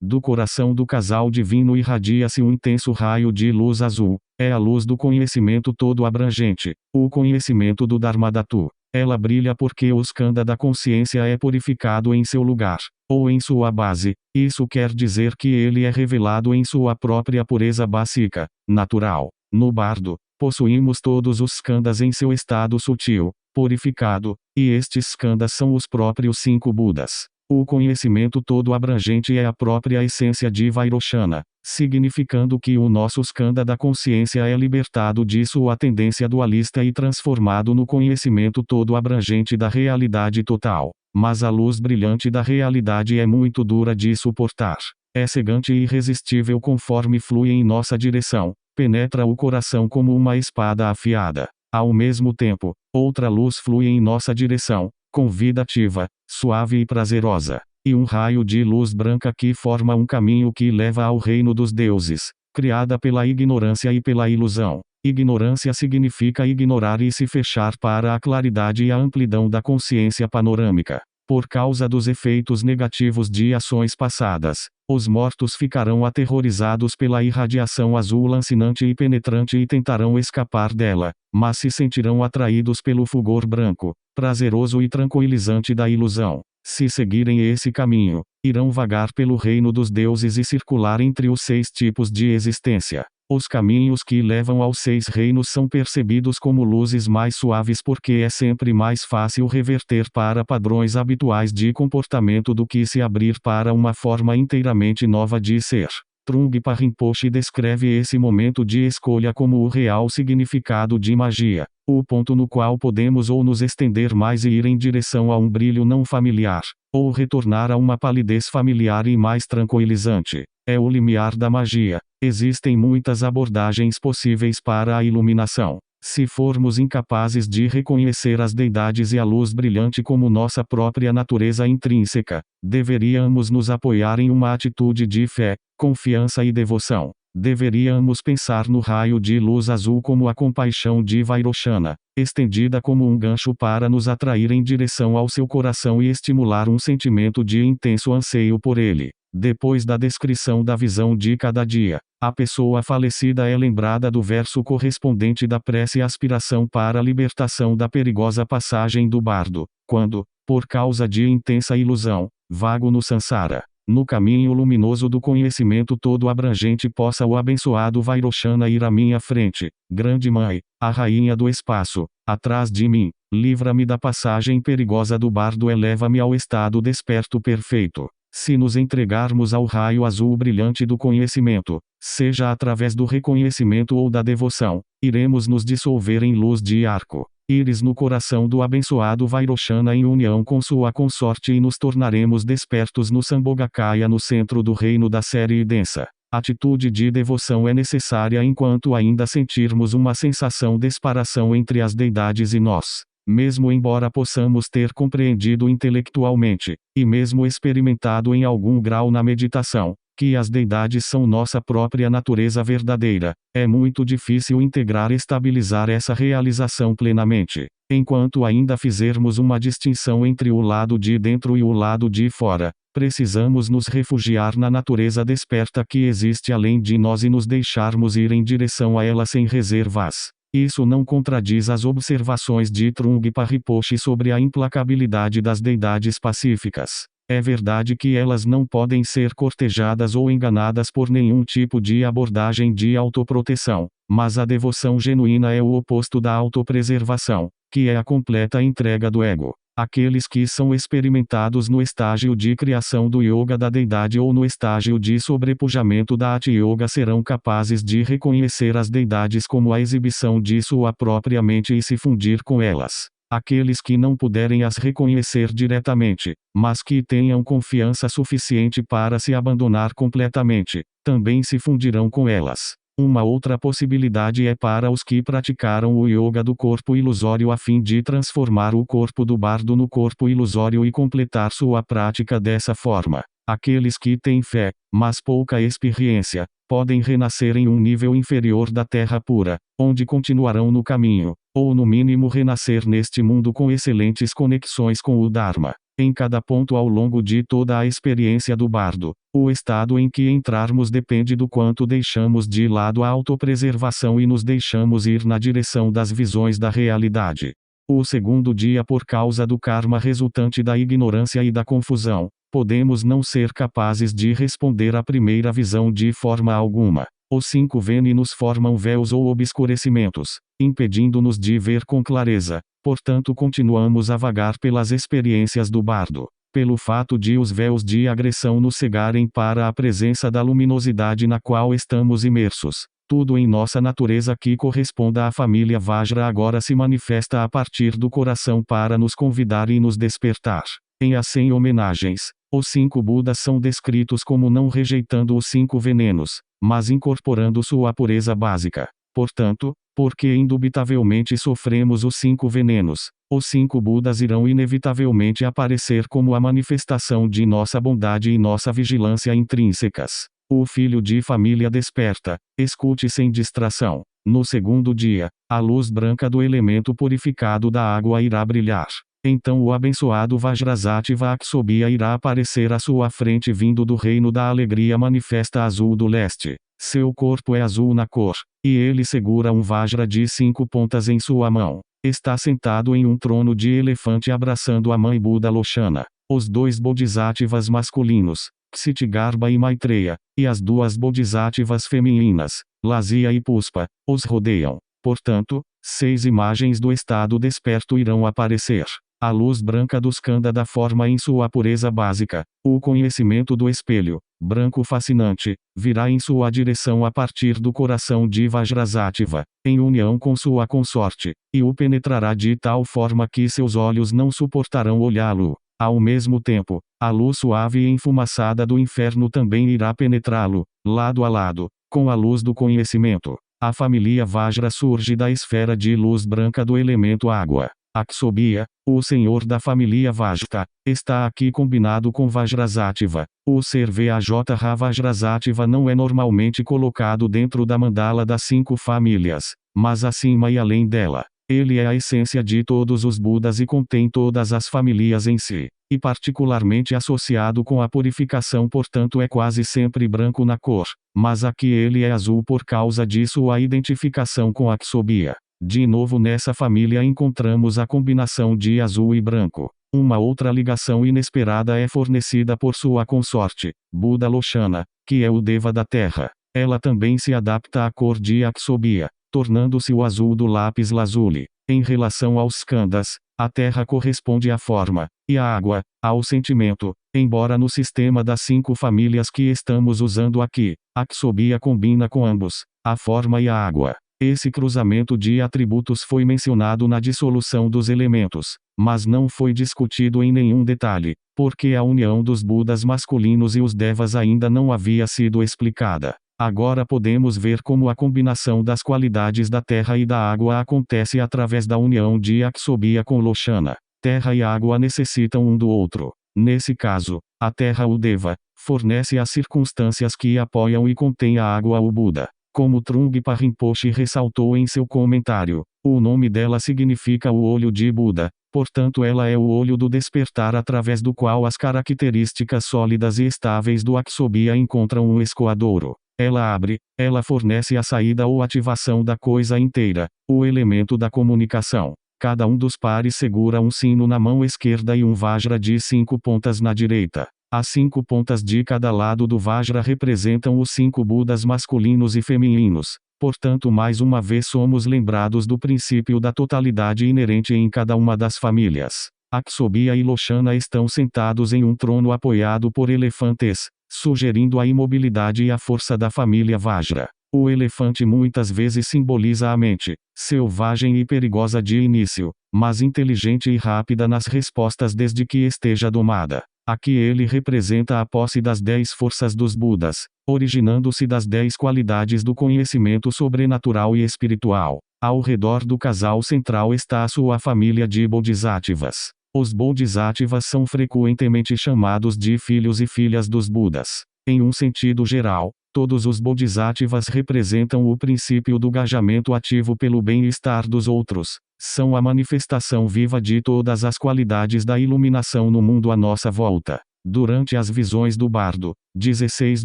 Do coração do casal divino irradia-se um intenso raio de luz azul. É a luz do conhecimento todo abrangente, o conhecimento do Dharmadhatu. Ela brilha porque o skanda da consciência é purificado em seu lugar, ou em sua base. Isso quer dizer que ele é revelado em sua própria pureza básica, natural. No bardo, possuímos todos os skandhas em seu estado sutil, purificado, e estes skandhas são os próprios 5 Budas. O conhecimento todo abrangente é a própria essência de Vairochana, significando que o nosso skanda da consciência é libertado de sua tendência dualista e transformado no conhecimento todo abrangente da realidade total. Mas a luz brilhante da realidade é muito dura de suportar. É cegante e irresistível conforme flui em nossa direção, penetra o coração como uma espada afiada. Ao mesmo tempo, outra luz flui em nossa direção, convidativa, suave e prazerosa, e um raio de luz branca que forma um caminho que leva ao reino dos deuses, criada pela ignorância e pela ilusão. Ignorância significa ignorar e se fechar para a claridade e a amplidão da consciência panorâmica. Por causa dos efeitos negativos de ações passadas, os mortos ficarão aterrorizados pela irradiação azul lancinante e penetrante e tentarão escapar dela, mas se sentirão atraídos pelo fulgor branco, prazeroso e tranquilizante da ilusão. Se seguirem esse caminho, irão vagar pelo reino dos deuses e circular entre os 6 tipos de existência. Os caminhos que levam aos 6 reinos são percebidos como luzes mais suaves porque é sempre mais fácil reverter para padrões habituais de comportamento do que se abrir para uma forma inteiramente nova de ser. Trungpa Rinpoche descreve esse momento de escolha como o real significado de magia, o ponto no qual podemos ou nos estender mais e ir em direção a um brilho não familiar, ou retornar a uma palidez familiar e mais tranquilizante. É o limiar da magia. Existem muitas abordagens possíveis para a iluminação. Se formos incapazes de reconhecer as deidades e a luz brilhante como nossa própria natureza intrínseca, deveríamos nos apoiar em uma atitude de fé, confiança e devoção. Deveríamos pensar no raio de luz azul como a compaixão de Vairochana, estendida como um gancho para nos atrair em direção ao seu coração e estimular um sentimento de intenso anseio por ele. Depois da descrição da visão de cada dia, a pessoa falecida é lembrada do verso correspondente da prece aspiração para a libertação da perigosa passagem do bardo, quando, por causa de intensa ilusão, vago no sansara, no caminho luminoso do conhecimento todo abrangente possa o abençoado Vairochana ir à minha frente, grande mãe, a rainha do espaço, atrás de mim, livra-me da passagem perigosa do bardo, eleva-me ao estado desperto perfeito. Se nos entregarmos ao raio azul brilhante do conhecimento, seja através do reconhecimento ou da devoção, iremos nos dissolver em luz de arco íris no coração do abençoado Vairochana em união com sua consorte e nos tornaremos despertos no Sambhogakaya no centro do reino da série densa. Atitude de devoção é necessária enquanto ainda sentirmos uma sensação de separação entre as deidades e nós. Mesmo embora possamos ter compreendido intelectualmente, e mesmo experimentado em algum grau na meditação, que as deidades são nossa própria natureza verdadeira, é muito difícil integrar e estabilizar essa realização plenamente. Enquanto ainda fizermos uma distinção entre o lado de dentro e o lado de fora, precisamos nos refugiar na natureza desperta que existe além de nós e nos deixarmos ir em direção a ela sem reservas. Isso não contradiz as observações de Trungpa Rinpoche sobre a implacabilidade das deidades pacíficas. É verdade que elas não podem ser cortejadas ou enganadas por nenhum tipo de abordagem de autoproteção, mas a devoção genuína é o oposto da autopreservação, que é a completa entrega do ego. Aqueles que são experimentados no estágio de criação do yoga da deidade ou no estágio de sobrepujamento da Ati Yoga serão capazes de reconhecer as deidades como a exibição de sua própria mente e se fundir com elas. Aqueles que não puderem as reconhecer diretamente, mas que tenham confiança suficiente para se abandonar completamente, também se fundirão com elas. Uma outra possibilidade é para os que praticaram o yoga do corpo ilusório a fim de transformar o corpo do bardo no corpo ilusório e completar sua prática dessa forma. Aqueles que têm fé, mas pouca experiência, podem renascer em um nível inferior da terra pura, onde continuarão no caminho, ou no mínimo renascer neste mundo com excelentes conexões com o Dharma. Em cada ponto ao longo de toda a experiência do bardo, o estado em que entrarmos depende do quanto deixamos de lado a autopreservação e nos deixamos ir na direção das visões da realidade. O segundo dia, por causa do karma resultante da ignorância e da confusão, podemos não ser capazes de responder à primeira visão de forma alguma. Os 5 venenos formam véus ou obscurecimentos, impedindo-nos de ver com clareza, portanto continuamos a vagar pelas experiências do bardo. Pelo fato de os véus de agressão nos cegarem para a presença da luminosidade na qual estamos imersos. Tudo em nossa natureza que corresponda à família Vajra agora se manifesta a partir do coração para nos convidar e nos despertar. Em as 100 homenagens, os 5 Budas são descritos como não rejeitando os 5 venenos, mas incorporando sua pureza básica. Portanto, porque indubitavelmente sofremos os 5 venenos, os 5 Budas irão inevitavelmente aparecer como a manifestação de nossa bondade e nossa vigilância intrínsecas. O filho de família desperta, escute sem distração. No segundo dia, a luz branca do elemento purificado da água irá brilhar. Então o abençoado Vajrasattva Akshobhya irá aparecer à sua frente vindo do reino da alegria manifesta azul do leste. Seu corpo é azul na cor, e ele segura um Vajra de 5 pontas em sua mão. Está sentado em um trono de elefante abraçando a mãe Buda Lochana. Os 2 Bodhisattvas masculinos, Ksitigarbha e Maitreya, e as 2 Bodhisattvas femininas, Lasya e Puspa, os rodeiam. Portanto, 6 imagens do estado desperto irão aparecer. A luz branca do Skanda forma em sua pureza básica, o conhecimento do espelho, branco fascinante, virá em sua direção a partir do coração de Vajrasattva, em união com sua consorte, e o penetrará de tal forma que seus olhos não suportarão olhá-lo. Ao mesmo tempo, a luz suave e enfumaçada do inferno também irá penetrá-lo, lado a lado, com a luz do conhecimento. A família Vajra surge da esfera de luz branca do elemento água. Akshobhya, o senhor da família Vajta, está aqui combinado com Vajrasattva. O ser Vajra Vajrasattva não é normalmente colocado dentro da mandala das 5 famílias, mas acima e além dela. Ele é a essência de todos os Budas e contém todas as famílias em si, e particularmente associado com a purificação, portanto é quase sempre branco na cor, mas aqui ele é azul por causa de sua identificação com Akshobhya. De novo nessa família encontramos a combinação de azul e branco. Uma outra ligação inesperada é fornecida por sua consorte, Buda Lochana, que é o Deva da Terra. Ela também se adapta à cor de Akshobhya, tornando-se o azul do lápis lazuli. Em relação aos Skandas, a terra corresponde à forma, e a água, ao sentimento, embora no sistema das 5 famílias que estamos usando aqui, Akshobhya combina com ambos, a forma e a água. Esse cruzamento de atributos foi mencionado na dissolução dos elementos, mas não foi discutido em nenhum detalhe, porque a união dos Budas masculinos e os Devas ainda não havia sido explicada. Agora podemos ver como a combinação das qualidades da terra e da água acontece através da união de Akshobhya com Lochana. Terra e água necessitam um do outro. Nesse caso, a terra, o Deva, fornece as circunstâncias que apoiam e contém a água, o Buda. Como Trungpa Rinpoche ressaltou em seu comentário, o nome dela significa o olho de Buda, portanto ela é o olho do despertar através do qual as características sólidas e estáveis do Akshobhya encontram um escoadouro. Ela abre, ela fornece a saída ou ativação da coisa inteira, o elemento da comunicação. Cada um dos pares segura um sino na mão esquerda e um Vajra de 5 pontas na direita. As 5 pontas de cada lado do Vajra representam os 5 Budas masculinos e femininos. Portanto, mais uma vez somos lembrados do princípio da totalidade inerente em cada uma das famílias. Akshobhya e Lochana estão sentados em um trono apoiado por elefantes, sugerindo a imobilidade e a força da família Vajra. O elefante muitas vezes simboliza a mente, selvagem e perigosa de início, mas inteligente e rápida nas respostas desde que esteja domada. Aqui ele representa a posse das 10 forças dos Budas, originando-se das 10 qualidades do conhecimento sobrenatural e espiritual. Ao redor do casal central está a sua família de Bodhisattvas. Os Bodhisattvas são frequentemente chamados de filhos e filhas dos Budas. Em um sentido geral, todos os Bodhisattvas representam o princípio do engajamento ativo pelo bem-estar dos outros. São a manifestação viva de todas as qualidades da iluminação no mundo à nossa volta. Durante as visões do bardo, 16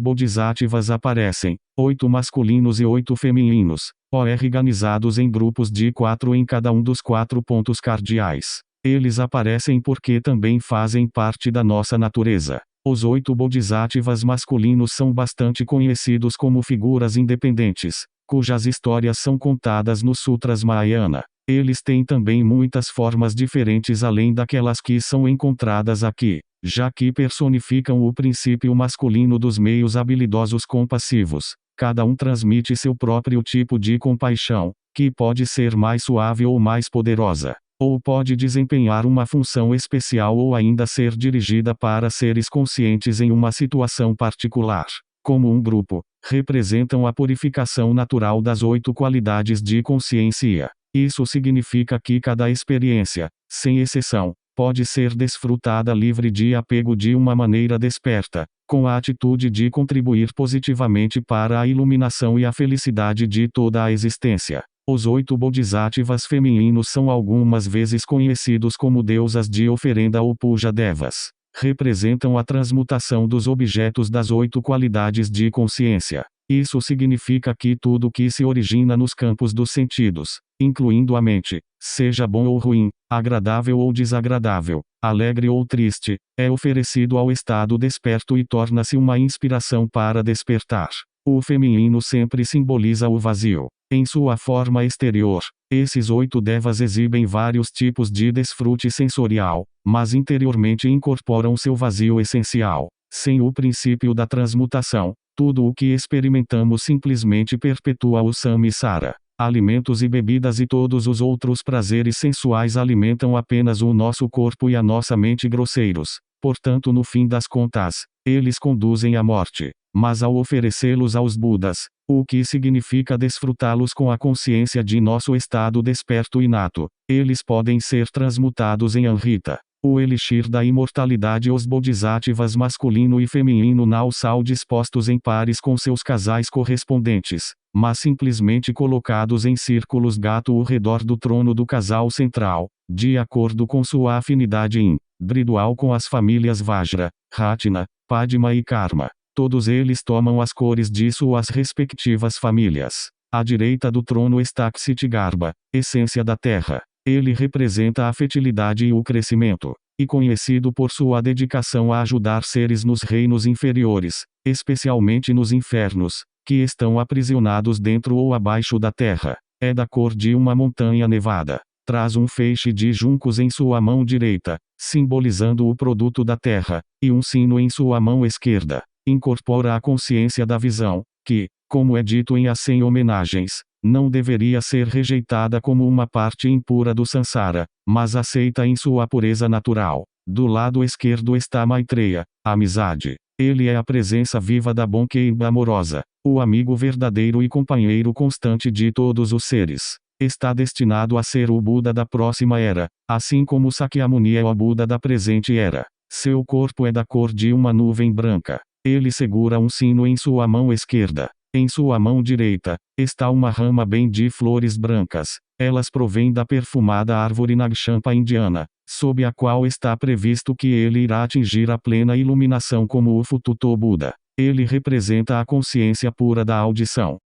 Bodhisattvas aparecem, 8 masculinos e 8 femininos, organizados em grupos de 4 em cada um dos 4 pontos cardeais. Eles aparecem porque também fazem parte da nossa natureza. Os 8 Bodhisattvas masculinos são bastante conhecidos como figuras independentes, cujas histórias são contadas nos Sutras Mahayana. Eles têm também muitas formas diferentes além daquelas que são encontradas aqui, já que personificam o princípio masculino dos meios habilidosos compassivos. Cada um transmite seu próprio tipo de compaixão, que pode ser mais suave ou mais poderosa, ou pode desempenhar uma função especial ou ainda ser dirigida para seres conscientes em uma situação particular. Como um grupo, representam a purificação natural das 8 qualidades de consciência. Isso significa que cada experiência, sem exceção, pode ser desfrutada livre de apego de uma maneira desperta, com a atitude de contribuir positivamente para a iluminação e a felicidade de toda a existência. Os 8 Bodhisattvas femininos são algumas vezes conhecidos como deusas de oferenda ou Puja Devas. Representam a transmutação dos objetos das 8 qualidades de consciência. Isso significa que tudo que se origina nos campos dos sentidos, incluindo a mente, seja bom ou ruim, agradável ou desagradável, alegre ou triste, é oferecido ao estado desperto e torna-se uma inspiração para despertar. O feminino sempre simboliza o vazio. Em sua forma exterior, esses 8 devas exibem vários tipos de desfrute sensorial, mas interiormente incorporam seu vazio essencial. Sem o princípio da transmutação, tudo o que experimentamos simplesmente perpetua o samsara. Alimentos e bebidas e todos os outros prazeres sensuais alimentam apenas o nosso corpo e a nossa mente grosseiros. Portanto, no fim das contas, eles conduzem à morte. Mas ao oferecê-los aos Budas, o que significa desfrutá-los com a consciência de nosso estado desperto inato, eles podem ser transmutados em Amrita, o elixir da imortalidade. Os Bodhisattvas masculino e feminino não são dispostos em pares com seus casais correspondentes, mas simplesmente colocados em círculos gato ao redor do trono do casal central, de acordo com sua afinidade individual com as famílias Vajra, Ratna, Padma e Karma. Todos eles tomam as cores de suas respectivas famílias. À direita do trono está Kshitigarbha, essência da terra. Ele representa a fertilidade e o crescimento, e conhecido por sua dedicação a ajudar seres nos reinos inferiores, especialmente nos infernos, que estão aprisionados dentro ou abaixo da terra. É da cor de uma montanha nevada. Traz um feixe de juncos em sua mão direita, simbolizando o produto da terra, e um sino em sua mão esquerda. Incorpora a consciência da visão, que, como é dito em as 100 homenagens, não deveria ser rejeitada como uma parte impura do Sansara, mas aceita em sua pureza natural. Do lado esquerdo está Maitreya, a amizade. Ele é a presença viva da bondade amorosa, o amigo verdadeiro e companheiro constante de todos os seres. Está destinado a ser o Buda da próxima era, assim como Sakyamuni é o Buda da presente era. Seu corpo é da cor de uma nuvem branca. Ele segura um sino em sua mão esquerda. Em sua mão direita, está uma rama bem de flores brancas. Elas provêm da perfumada árvore Nagshampa indiana, sob a qual está previsto que ele irá atingir a plena iluminação como o futuro Buda. Ele representa a consciência pura da audição.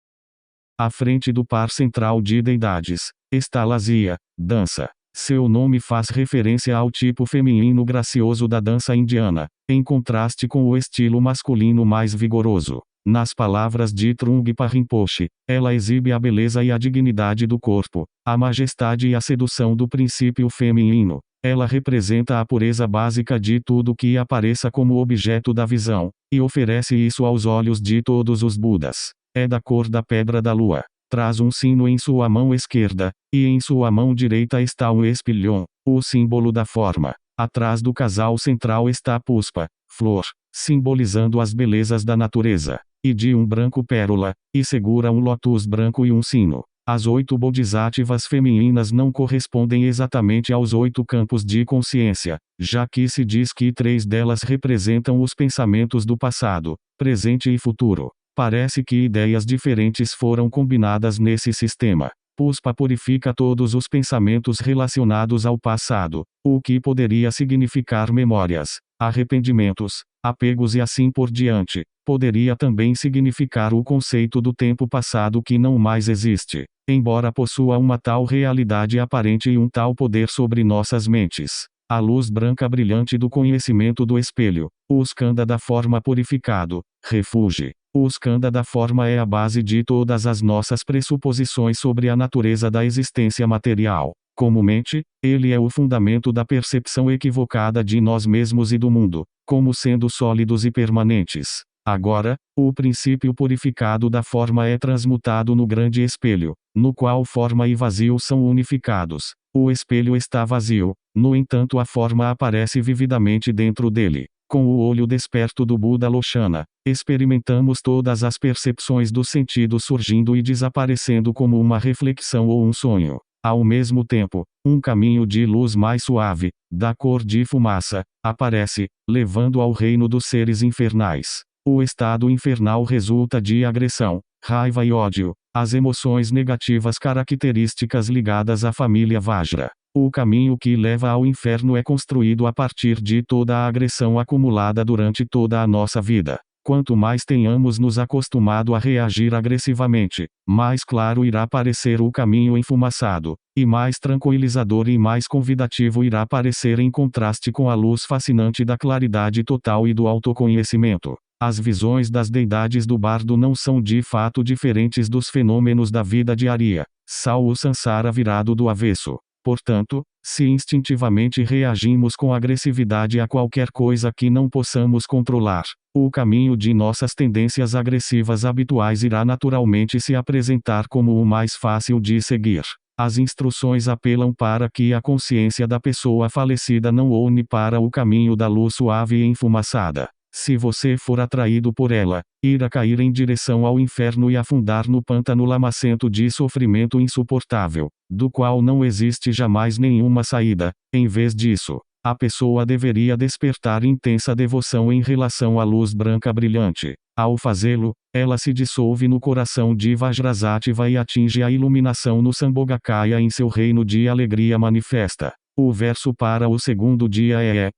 À frente do par central de deidades, está Lazia, dança. Seu nome faz referência ao tipo feminino gracioso da dança indiana, em contraste com o estilo masculino mais vigoroso. Nas palavras de Trungpa Rinpoche, ela exibe a beleza e a dignidade do corpo, a majestade e a sedução do princípio feminino. Ela representa a pureza básica de tudo que apareça como objeto da visão, e oferece isso aos olhos de todos os Budas. É da cor da pedra da lua. Traz um sino em sua mão esquerda, e em sua mão direita está um espilhão, o símbolo da forma. Atrás do casal central está a puspa, flor, simbolizando as belezas da natureza, e de um branco pérola, e segura um lótus branco e um sino. As 8 bodhisattvas femininas não correspondem exatamente aos 8 campos de consciência, já que se diz que 3 delas representam os pensamentos do passado, presente e futuro. Parece que ideias diferentes foram combinadas nesse sistema. Puspa purifica todos os pensamentos relacionados ao passado, o que poderia significar memórias, arrependimentos, apegos e assim por diante. Poderia também significar o conceito do tempo passado que não mais existe, embora possua uma tal realidade aparente e um tal poder sobre nossas mentes. A luz branca brilhante do conhecimento do espelho, o skanda da forma purificado, refúgio. O skanda da forma é a base de todas as nossas pressuposições sobre a natureza da existência material. Comumente, ele é o fundamento da percepção equivocada de nós mesmos e do mundo, como sendo sólidos e permanentes. Agora, o princípio purificado da forma é transmutado no grande espelho, no qual forma e vazio são unificados. O espelho está vazio, no entanto a forma aparece vividamente dentro dele. Com o olho desperto do Buda Lochana, experimentamos todas as percepções dos sentidos surgindo e desaparecendo como uma reflexão ou um sonho. Ao mesmo tempo, um caminho de luz mais suave, da cor de fumaça, aparece, levando ao reino dos seres infernais. O estado infernal resulta de agressão, raiva e ódio, as emoções negativas características ligadas à família Vajra. O caminho que leva ao inferno é construído a partir de toda a agressão acumulada durante toda a nossa vida. Quanto mais tenhamos nos acostumado a reagir agressivamente, mais claro irá parecer o caminho enfumaçado, e mais tranquilizador e mais convidativo irá parecer em contraste com a luz fascinante da claridade total e do autoconhecimento. As visões das deidades do bardo não são de fato diferentes dos fenômenos da vida diária, só o sansara virado do avesso. Portanto, se instintivamente reagimos com agressividade a qualquer coisa que não possamos controlar, o caminho de nossas tendências agressivas habituais irá naturalmente se apresentar como o mais fácil de seguir. As instruções apelam para que a consciência da pessoa falecida não une para o caminho da luz suave e enfumaçada. Se você for atraído por ela, irá cair em direção ao inferno e afundar no pântano lamacento de sofrimento insuportável, do qual não existe jamais nenhuma saída. Em vez disso, a pessoa deveria despertar intensa devoção em relação à luz branca brilhante. Ao fazê-lo, ela se dissolve no coração de Vajrasattva e atinge a iluminação no Sambhogakaya em seu reino de alegria manifesta. O verso para o segundo dia é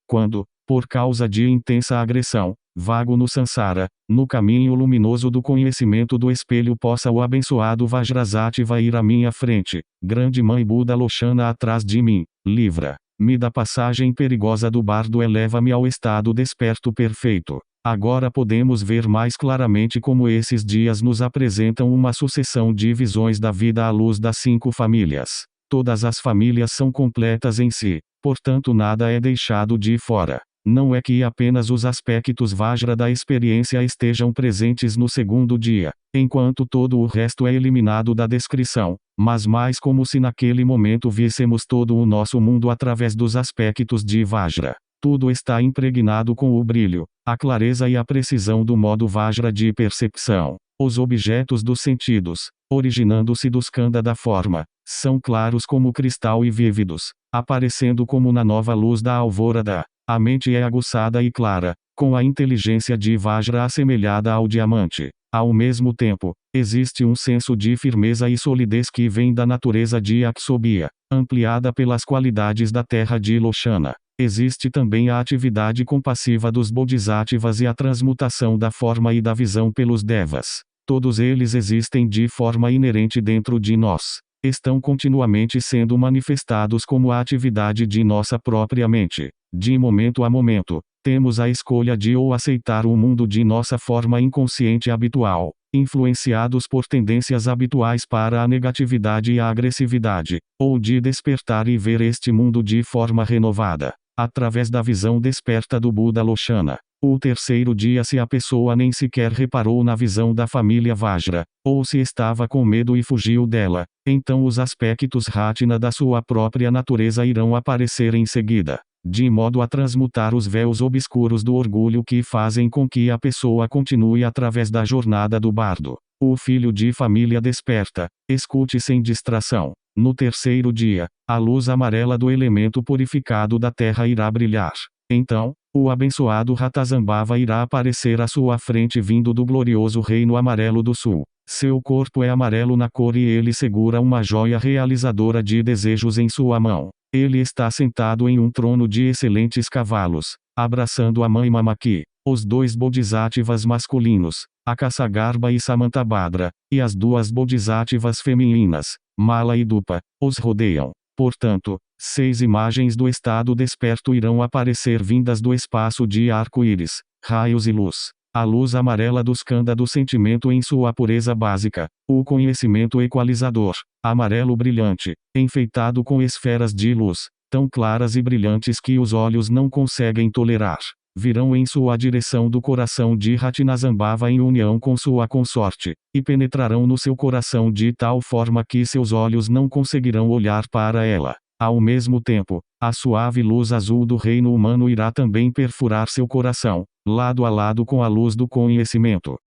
quando, por causa de intensa agressão, vago no Sansara, no caminho luminoso do conhecimento do espelho possa o abençoado Vajrasattva ir à minha frente, grande mãe Buda Lochana atrás de mim, livra-me da passagem perigosa do bardo e leva-me ao estado desperto perfeito. Agora podemos ver mais claramente como esses dias nos apresentam uma sucessão de visões da vida à luz das 5 famílias. Todas as famílias são completas em si, portanto nada é deixado de fora. Não é que apenas os aspectos Vajra da experiência estejam presentes no segundo dia, enquanto todo o resto é eliminado da descrição, mas mais como se naquele momento víssemos todo o nosso mundo através dos aspectos de Vajra. Tudo está impregnado com o brilho, a clareza e a precisão do modo Vajra de percepção. Os objetos dos sentidos, originando-se do skanda da forma, são claros como cristal e vívidos, aparecendo como na nova luz da alvorada. A mente é aguçada e clara, com a inteligência de Vajra assemelhada ao diamante. Ao mesmo tempo, existe um senso de firmeza e solidez que vem da natureza de Aksobhya, ampliada pelas qualidades da terra de Lochana. Existe também a atividade compassiva dos Bodhisattvas e a transmutação da forma e da visão pelos Devas. Todos eles existem de forma inerente dentro de nós. estão continuamente sendo manifestados como a atividade de nossa própria mente. De momento a momento, temos a escolha de ou aceitar o mundo de nossa forma inconsciente habitual, influenciados por tendências habituais para a negatividade e a agressividade, ou de despertar e ver este mundo de forma renovada, através da visão desperta do Buda Lochana. O terceiro dia, se a pessoa nem sequer reparou na visão da família Vajra, ou se estava com medo e fugiu dela, então os aspectos Ratna da sua própria natureza irão aparecer em seguida, de modo a transmutar os véus obscuros do orgulho que fazem com que a pessoa continue através da jornada do bardo. O filho de família desperta, escute sem distração. No terceiro dia, a luz amarela do elemento purificado da terra irá brilhar. Então, o abençoado Ratazambhava irá aparecer à sua frente vindo do glorioso reino amarelo do sul. Seu corpo é amarelo na cor e ele segura uma joia realizadora de desejos em sua mão. Ele está sentado em um trono de excelentes cavalos, abraçando a mãe Mamaki, os dois bodhisattvas masculinos, Akasagarbha e Samantabhadra, e as duas bodhisattvas femininas, Mala e Dupa, os rodeiam. Portanto, 6 imagens do estado desperto irão aparecer vindas do espaço de arco-íris, raios e luz. A luz amarela do skanda do sentimento em sua pureza básica, o conhecimento equalizador, amarelo brilhante, enfeitado com esferas de luz, tão claras e brilhantes que os olhos não conseguem tolerar, virão em sua direção do coração de Ratnazambhava em união com sua consorte, e penetrarão no seu coração de tal forma que seus olhos não conseguirão olhar para ela. Ao mesmo tempo, a suave luz azul do reino humano irá também perfurar seu coração, lado a lado com a luz do conhecimento.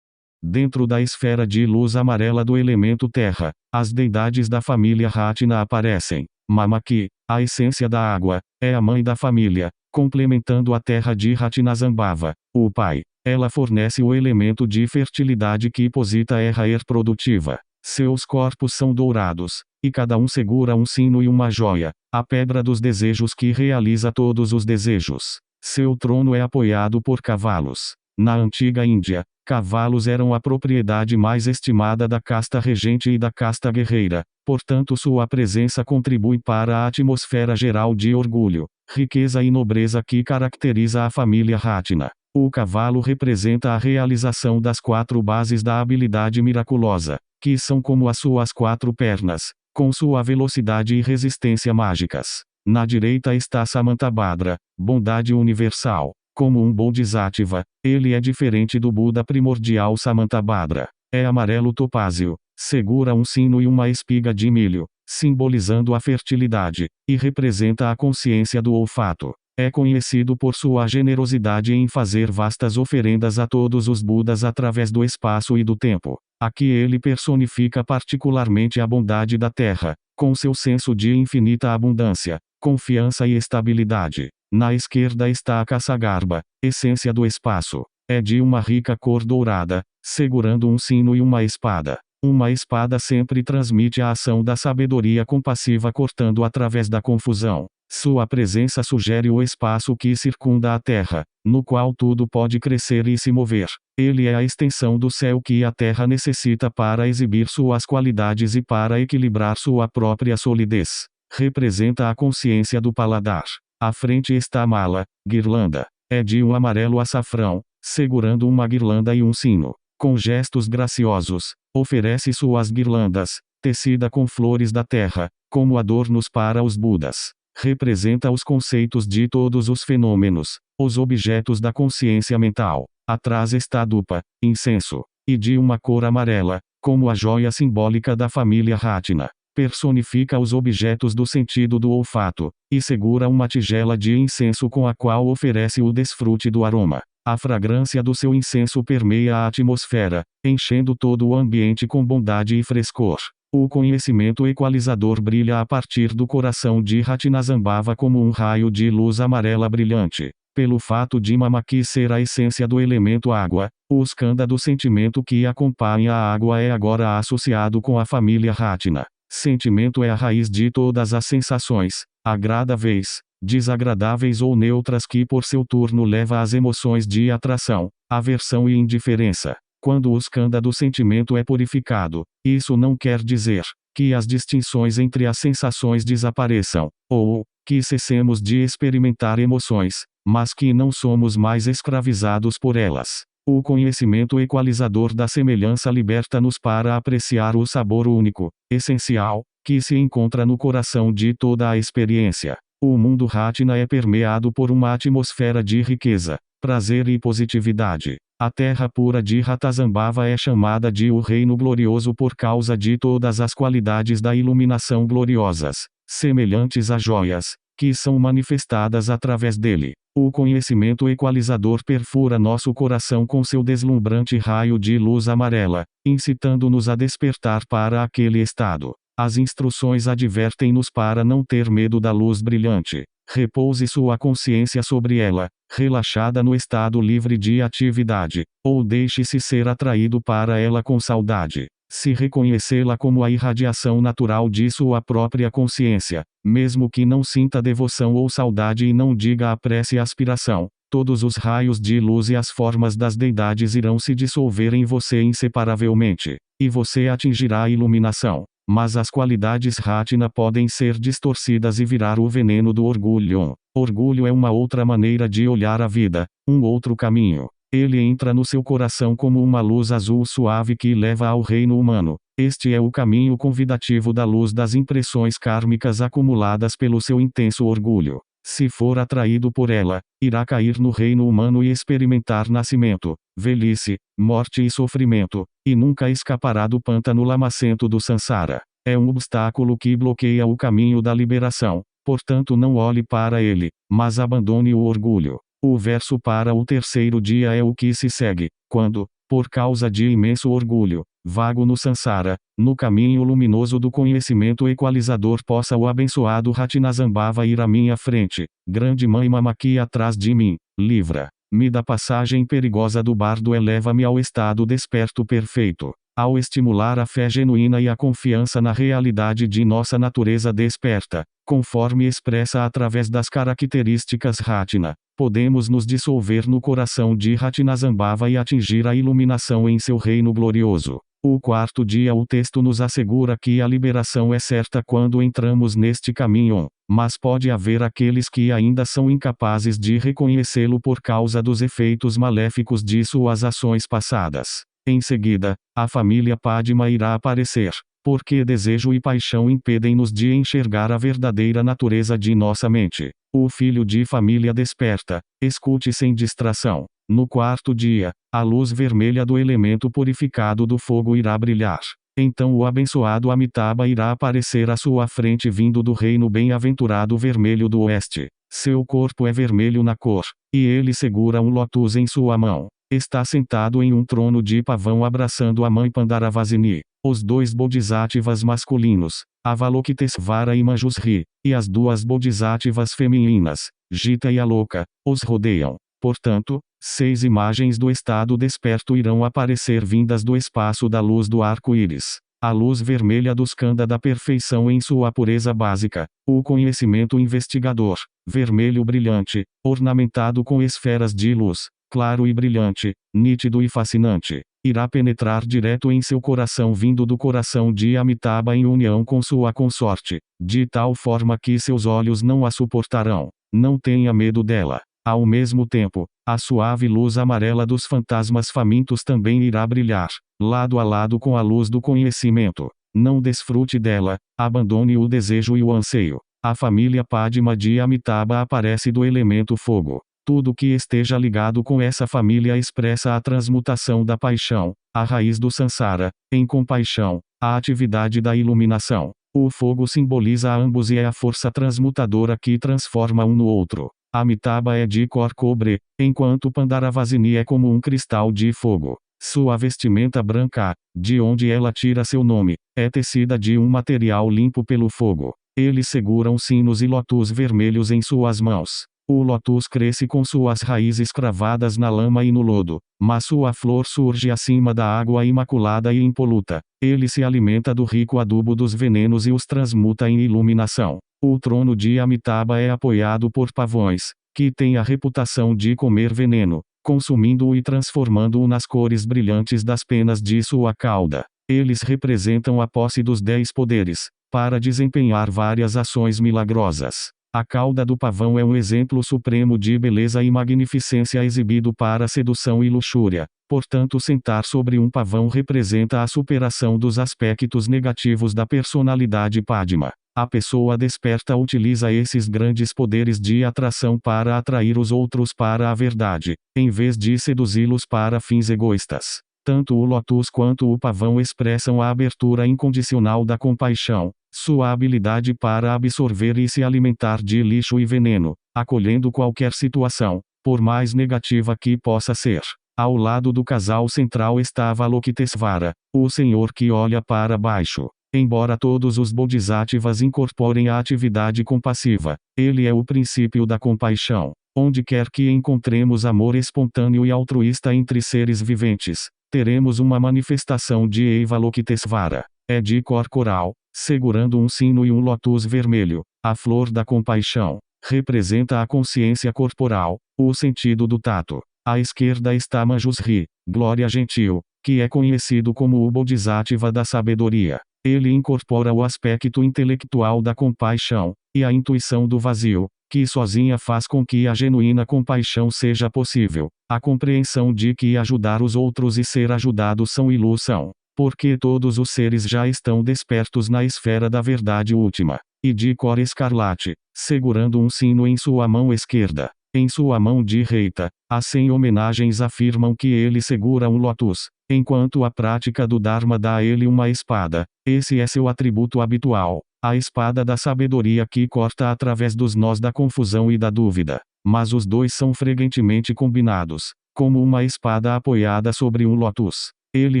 Dentro da esfera de luz amarela do elemento terra, as deidades da família Ratna aparecem. Mamaki, a essência da água, é a mãe da família, complementando a terra de Ratnazambhava, o pai. Ela fornece o elemento de fertilidade que posita é raer produtiva. Seus corpos são dourados, e cada um segura um sino e uma joia, a pedra dos desejos que realiza todos os desejos. Seu trono é apoiado por cavalos. Na antiga Índia, cavalos eram a propriedade mais estimada da casta regente e da casta guerreira, portanto sua presença contribui para a atmosfera geral de orgulho, riqueza e nobreza que caracteriza a família Ratna. O cavalo representa a realização das 4 bases da habilidade miraculosa, que são como as suas 4 pernas, com sua velocidade e resistência mágicas. Na direita está Samantabhadra, bondade universal. Como um bodhisattva, ele é diferente do Buda primordial Samantabhadra. É amarelo topázio, segura um sino e uma espiga de milho, simbolizando a fertilidade, e representa a consciência do olfato. É conhecido por sua generosidade em fazer vastas oferendas a todos os Budas através do espaço e do tempo. Aqui ele personifica particularmente a bondade da terra, com seu senso de infinita abundância, confiança e estabilidade. Na esquerda está a Akasagarbha, essência do espaço. É de uma rica cor dourada, segurando um sino e uma espada. Uma espada sempre transmite a ação da sabedoria compassiva cortando através da confusão. Sua presença sugere o espaço que circunda a Terra, no qual tudo pode crescer e se mover. Ele é a extensão do céu que a Terra necessita para exibir suas qualidades e para equilibrar sua própria solidez. Representa a consciência do paladar. À frente está a mala, guirlanda. É de um amarelo açafrão, segurando uma guirlanda e um sino. Com gestos graciosos, oferece suas guirlandas, tecida com flores da terra, como adornos para os Budas. Representa os conceitos de todos os fenômenos, os objetos da consciência mental. Atrás está a dupa, incenso, e de uma cor amarela, como a joia simbólica da família Ratna. Personifica os objetos do sentido do olfato, e segura uma tigela de incenso com a qual oferece o desfrute do aroma. A fragrância do seu incenso permeia a atmosfera, enchendo todo o ambiente com bondade e frescor. O conhecimento equalizador brilha a partir do coração de Ratnazambhava como um raio de luz amarela brilhante. Pelo fato de Mamaki ser a essência do elemento água, o skanda do sentimento que acompanha a água é agora associado com a família Ratna. Sentimento é a raiz de todas as sensações, agradáveis, desagradáveis ou neutras que por seu turno leva às emoções de atração, aversão e indiferença. Quando o skanda do sentimento é purificado, isso não quer dizer que as distinções entre as sensações desapareçam, ou, que cessemos de experimentar emoções, mas que não somos mais escravizados por elas. O conhecimento equalizador da semelhança liberta-nos para apreciar o sabor único, essencial, que se encontra no coração de toda a experiência. O mundo Ratna é permeado por uma atmosfera de riqueza, prazer e positividade. A terra pura de Ratazambhava é chamada de o Reino Glorioso por causa de todas as qualidades da iluminação gloriosas, semelhantes a joias, que são manifestadas através dele. O conhecimento equalizador perfura nosso coração com seu deslumbrante raio de luz amarela, incitando-nos a despertar para aquele estado. As instruções advertem-nos para não ter medo da luz brilhante. Repouse sua consciência sobre ela, relaxada no estado livre de atividade, ou deixe-se ser atraído para ela com saudade. Se reconhecê-la como a irradiação natural de sua própria consciência, mesmo que não sinta devoção ou saudade e não diga a prece e aspiração, todos os raios de luz e as formas das deidades irão se dissolver em você inseparavelmente, e você atingirá a iluminação. Mas as qualidades Ratna podem ser distorcidas e virar o veneno do orgulho. Orgulho é uma outra maneira de olhar a vida, um outro caminho. Ele entra no seu coração como uma luz azul suave que leva ao reino humano. Este é o caminho convidativo da luz das impressões kármicas acumuladas pelo seu intenso orgulho. Se for atraído por ela, irá cair no reino humano e experimentar nascimento, velhice, morte e sofrimento, e nunca escapará do pântano lamacento do Sansara. É um obstáculo que bloqueia o caminho da liberação, portanto não olhe para ele, mas abandone o orgulho. O verso para o terceiro dia é o que se segue, quando, por causa de imenso orgulho, vago no Sansara, no caminho luminoso do conhecimento equalizador possa o abençoado Ratnazambhava ir à minha frente, grande mãe Mamaki atrás de mim, livra-me da passagem perigosa do bardo, eleva-me ao estado desperto perfeito. Ao estimular a fé genuína e a confiança na realidade de nossa natureza desperta, conforme expressa através das características Ratna, podemos nos dissolver no coração de Ratnazambhava e atingir a iluminação em seu reino glorioso. O quarto dia o texto nos assegura que a liberação é certa quando entramos neste caminho, mas pode haver aqueles que ainda são incapazes de reconhecê-lo por causa dos efeitos maléficos de suas ações passadas. Em seguida, a família Padma irá aparecer, porque desejo e paixão impedem-nos de enxergar a verdadeira natureza de nossa mente. O filho de família desperta, escute sem distração. No quarto dia, a luz vermelha do elemento purificado do fogo irá brilhar. Então o abençoado Amitabha irá aparecer à sua frente vindo do reino bem-aventurado vermelho do oeste. Seu corpo é vermelho na cor, e ele segura um lótus em sua mão. Está sentado em um trono de pavão abraçando a mãe Pandaravasini. Os dois bodhisattvas masculinos, Avalokitesvara e Manjusri, e as duas bodhisattvas femininas, Jita e Aloka, os rodeiam. Portanto, 6 imagens do estado desperto irão aparecer vindas do espaço da luz do arco-íris. A luz vermelha do skanda da perfeição em sua pureza básica, o conhecimento investigador, vermelho brilhante, ornamentado com esferas de luz, claro e brilhante, nítido e fascinante, irá penetrar direto em seu coração vindo do coração de Amitabha em união com sua consorte, de tal forma que seus olhos não a suportarão. Não tenha medo dela. Ao mesmo tempo, a suave luz amarela dos fantasmas famintos também irá brilhar, lado a lado com a luz do conhecimento. Não desfrute dela, abandone o desejo e o anseio. A família Padma de Amitabha aparece do elemento fogo. Tudo que esteja ligado com essa família expressa a transmutação da paixão, a raiz do Sansara, em compaixão, a atividade da iluminação. O fogo simboliza a ambos e é a força transmutadora que transforma um no outro. Amitabha é de cor cobre, enquanto Pandaravasini é como um cristal de fogo. Sua vestimenta branca, de onde ela tira seu nome, é tecida de um material limpo pelo fogo. Eles seguram sinos e lótus vermelhos em suas mãos. O lótus cresce com suas raízes cravadas na lama e no lodo, mas sua flor surge acima da água imaculada e impoluta. Ele se alimenta do rico adubo dos venenos e os transmuta em iluminação. O trono de Amitabha é apoiado por pavões, que têm a reputação de comer veneno, consumindo-o e transformando-o nas cores brilhantes das penas de sua cauda. Eles representam a posse dos 10 poderes, para desempenhar várias ações milagrosas. A cauda do pavão é um exemplo supremo de beleza e magnificência exibido para sedução e luxúria. Portanto, sentar sobre um pavão representa a superação dos aspectos negativos da personalidade Padma. A pessoa desperta utiliza esses grandes poderes de atração para atrair os outros para a verdade, em vez de seduzi-los para fins egoístas. Tanto o lótus quanto o pavão expressam a abertura incondicional da compaixão, sua habilidade para absorver e se alimentar de lixo e veneno, acolhendo qualquer situação, por mais negativa que possa ser. Ao lado do casal central está Avalokitesvara, o Senhor que olha para baixo. Embora todos os bodhisattvas incorporem a atividade compassiva, ele é o princípio da compaixão. Onde quer que encontremos amor espontâneo e altruísta entre seres viventes, teremos uma manifestação de Avalokitesvara. É de cor coral, segurando um sino e um lótus vermelho. A flor da compaixão representa a consciência corporal, o sentido do tato. À esquerda está Manjusri, glória gentil, que é conhecido como o Bodhisattva da sabedoria. Ele incorpora o aspecto intelectual da compaixão, e a intuição do vazio, que sozinha faz com que a genuína compaixão seja possível. A compreensão de que ajudar os outros e ser ajudados são ilusão, porque todos os seres já estão despertos na esfera da verdade última. E de cor escarlate, segurando um sino em sua mão esquerda. Em sua mão direita, as 100 homenagens afirmam que ele segura um lótus, enquanto a prática do Dharma dá a ele uma espada. Esse é seu atributo habitual, a espada da sabedoria que corta através dos nós da confusão e da dúvida. Mas os dois são frequentemente combinados, como uma espada apoiada sobre um lótus. Ele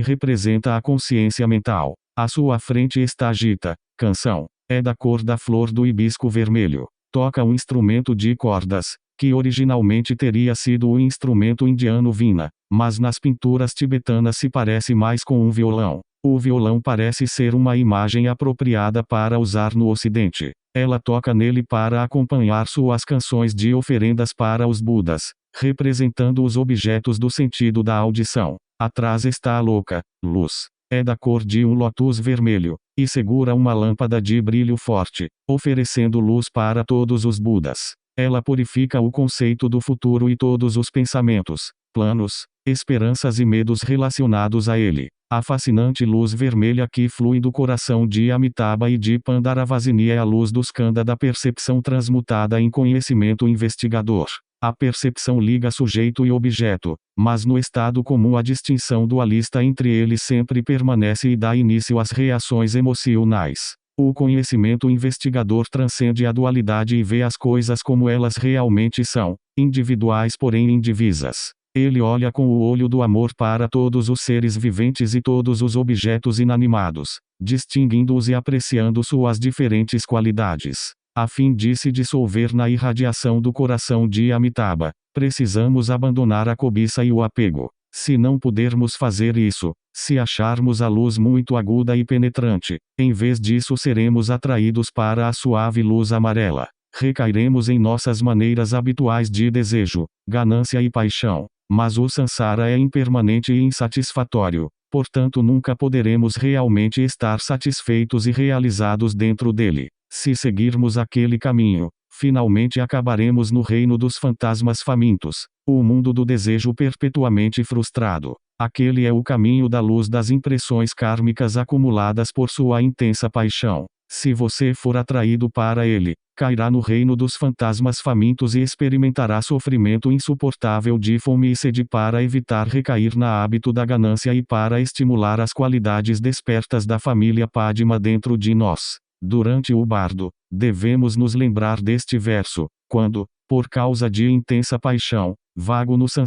representa a consciência mental. À sua frente está Gita, canção. É da cor da flor do hibisco vermelho. Toca um instrumento de cordas, que originalmente teria sido o instrumento indiano Vina, mas nas pinturas tibetanas se parece mais com um violão. O violão parece ser uma imagem apropriada para usar no Ocidente. Ela toca nele para acompanhar suas canções de oferendas para os Budas, representando os objetos do sentido da audição. Atrás está a louca, luz. É da cor de um lótus vermelho, e segura uma lâmpada de brilho forte, oferecendo luz para todos os Budas. Ela purifica o conceito do futuro e todos os pensamentos, planos, esperanças e medos relacionados a ele. A fascinante luz vermelha que flui do coração de Amitabha e de Pandaravasini é a luz do skanda da percepção transmutada em conhecimento investigador. A percepção liga sujeito e objeto, mas no estado comum a distinção dualista entre eles sempre permanece e dá início às reações emocionais. O conhecimento investigador transcende a dualidade e vê as coisas como elas realmente são, individuais porém indivisas. Ele olha com o olho do amor para todos os seres viventes e todos os objetos inanimados, distinguindo-os e apreciando suas diferentes qualidades. A fim de se dissolver na irradiação do coração de Amitabha, precisamos abandonar a cobiça e o apego. Se não pudermos fazer isso, se acharmos a luz muito aguda e penetrante, em vez disso seremos atraídos para a suave luz amarela. Recairemos em nossas maneiras habituais de desejo, ganância e paixão. Mas o samsara é impermanente e insatisfatório, portanto nunca poderemos realmente estar satisfeitos e realizados dentro dele. Se seguirmos aquele caminho, finalmente acabaremos no reino dos fantasmas famintos, o mundo do desejo perpetuamente frustrado. Aquele é o caminho da luz das impressões kármicas acumuladas por sua intensa paixão. Se você for atraído para ele, cairá no reino dos fantasmas famintos e experimentará sofrimento insuportável de fome e sede para evitar recair na hábito da ganância e para estimular as qualidades despertas da família Padma dentro de nós. Durante o bardo, devemos nos lembrar deste verso, quando, por causa de intensa paixão, vago no samsara,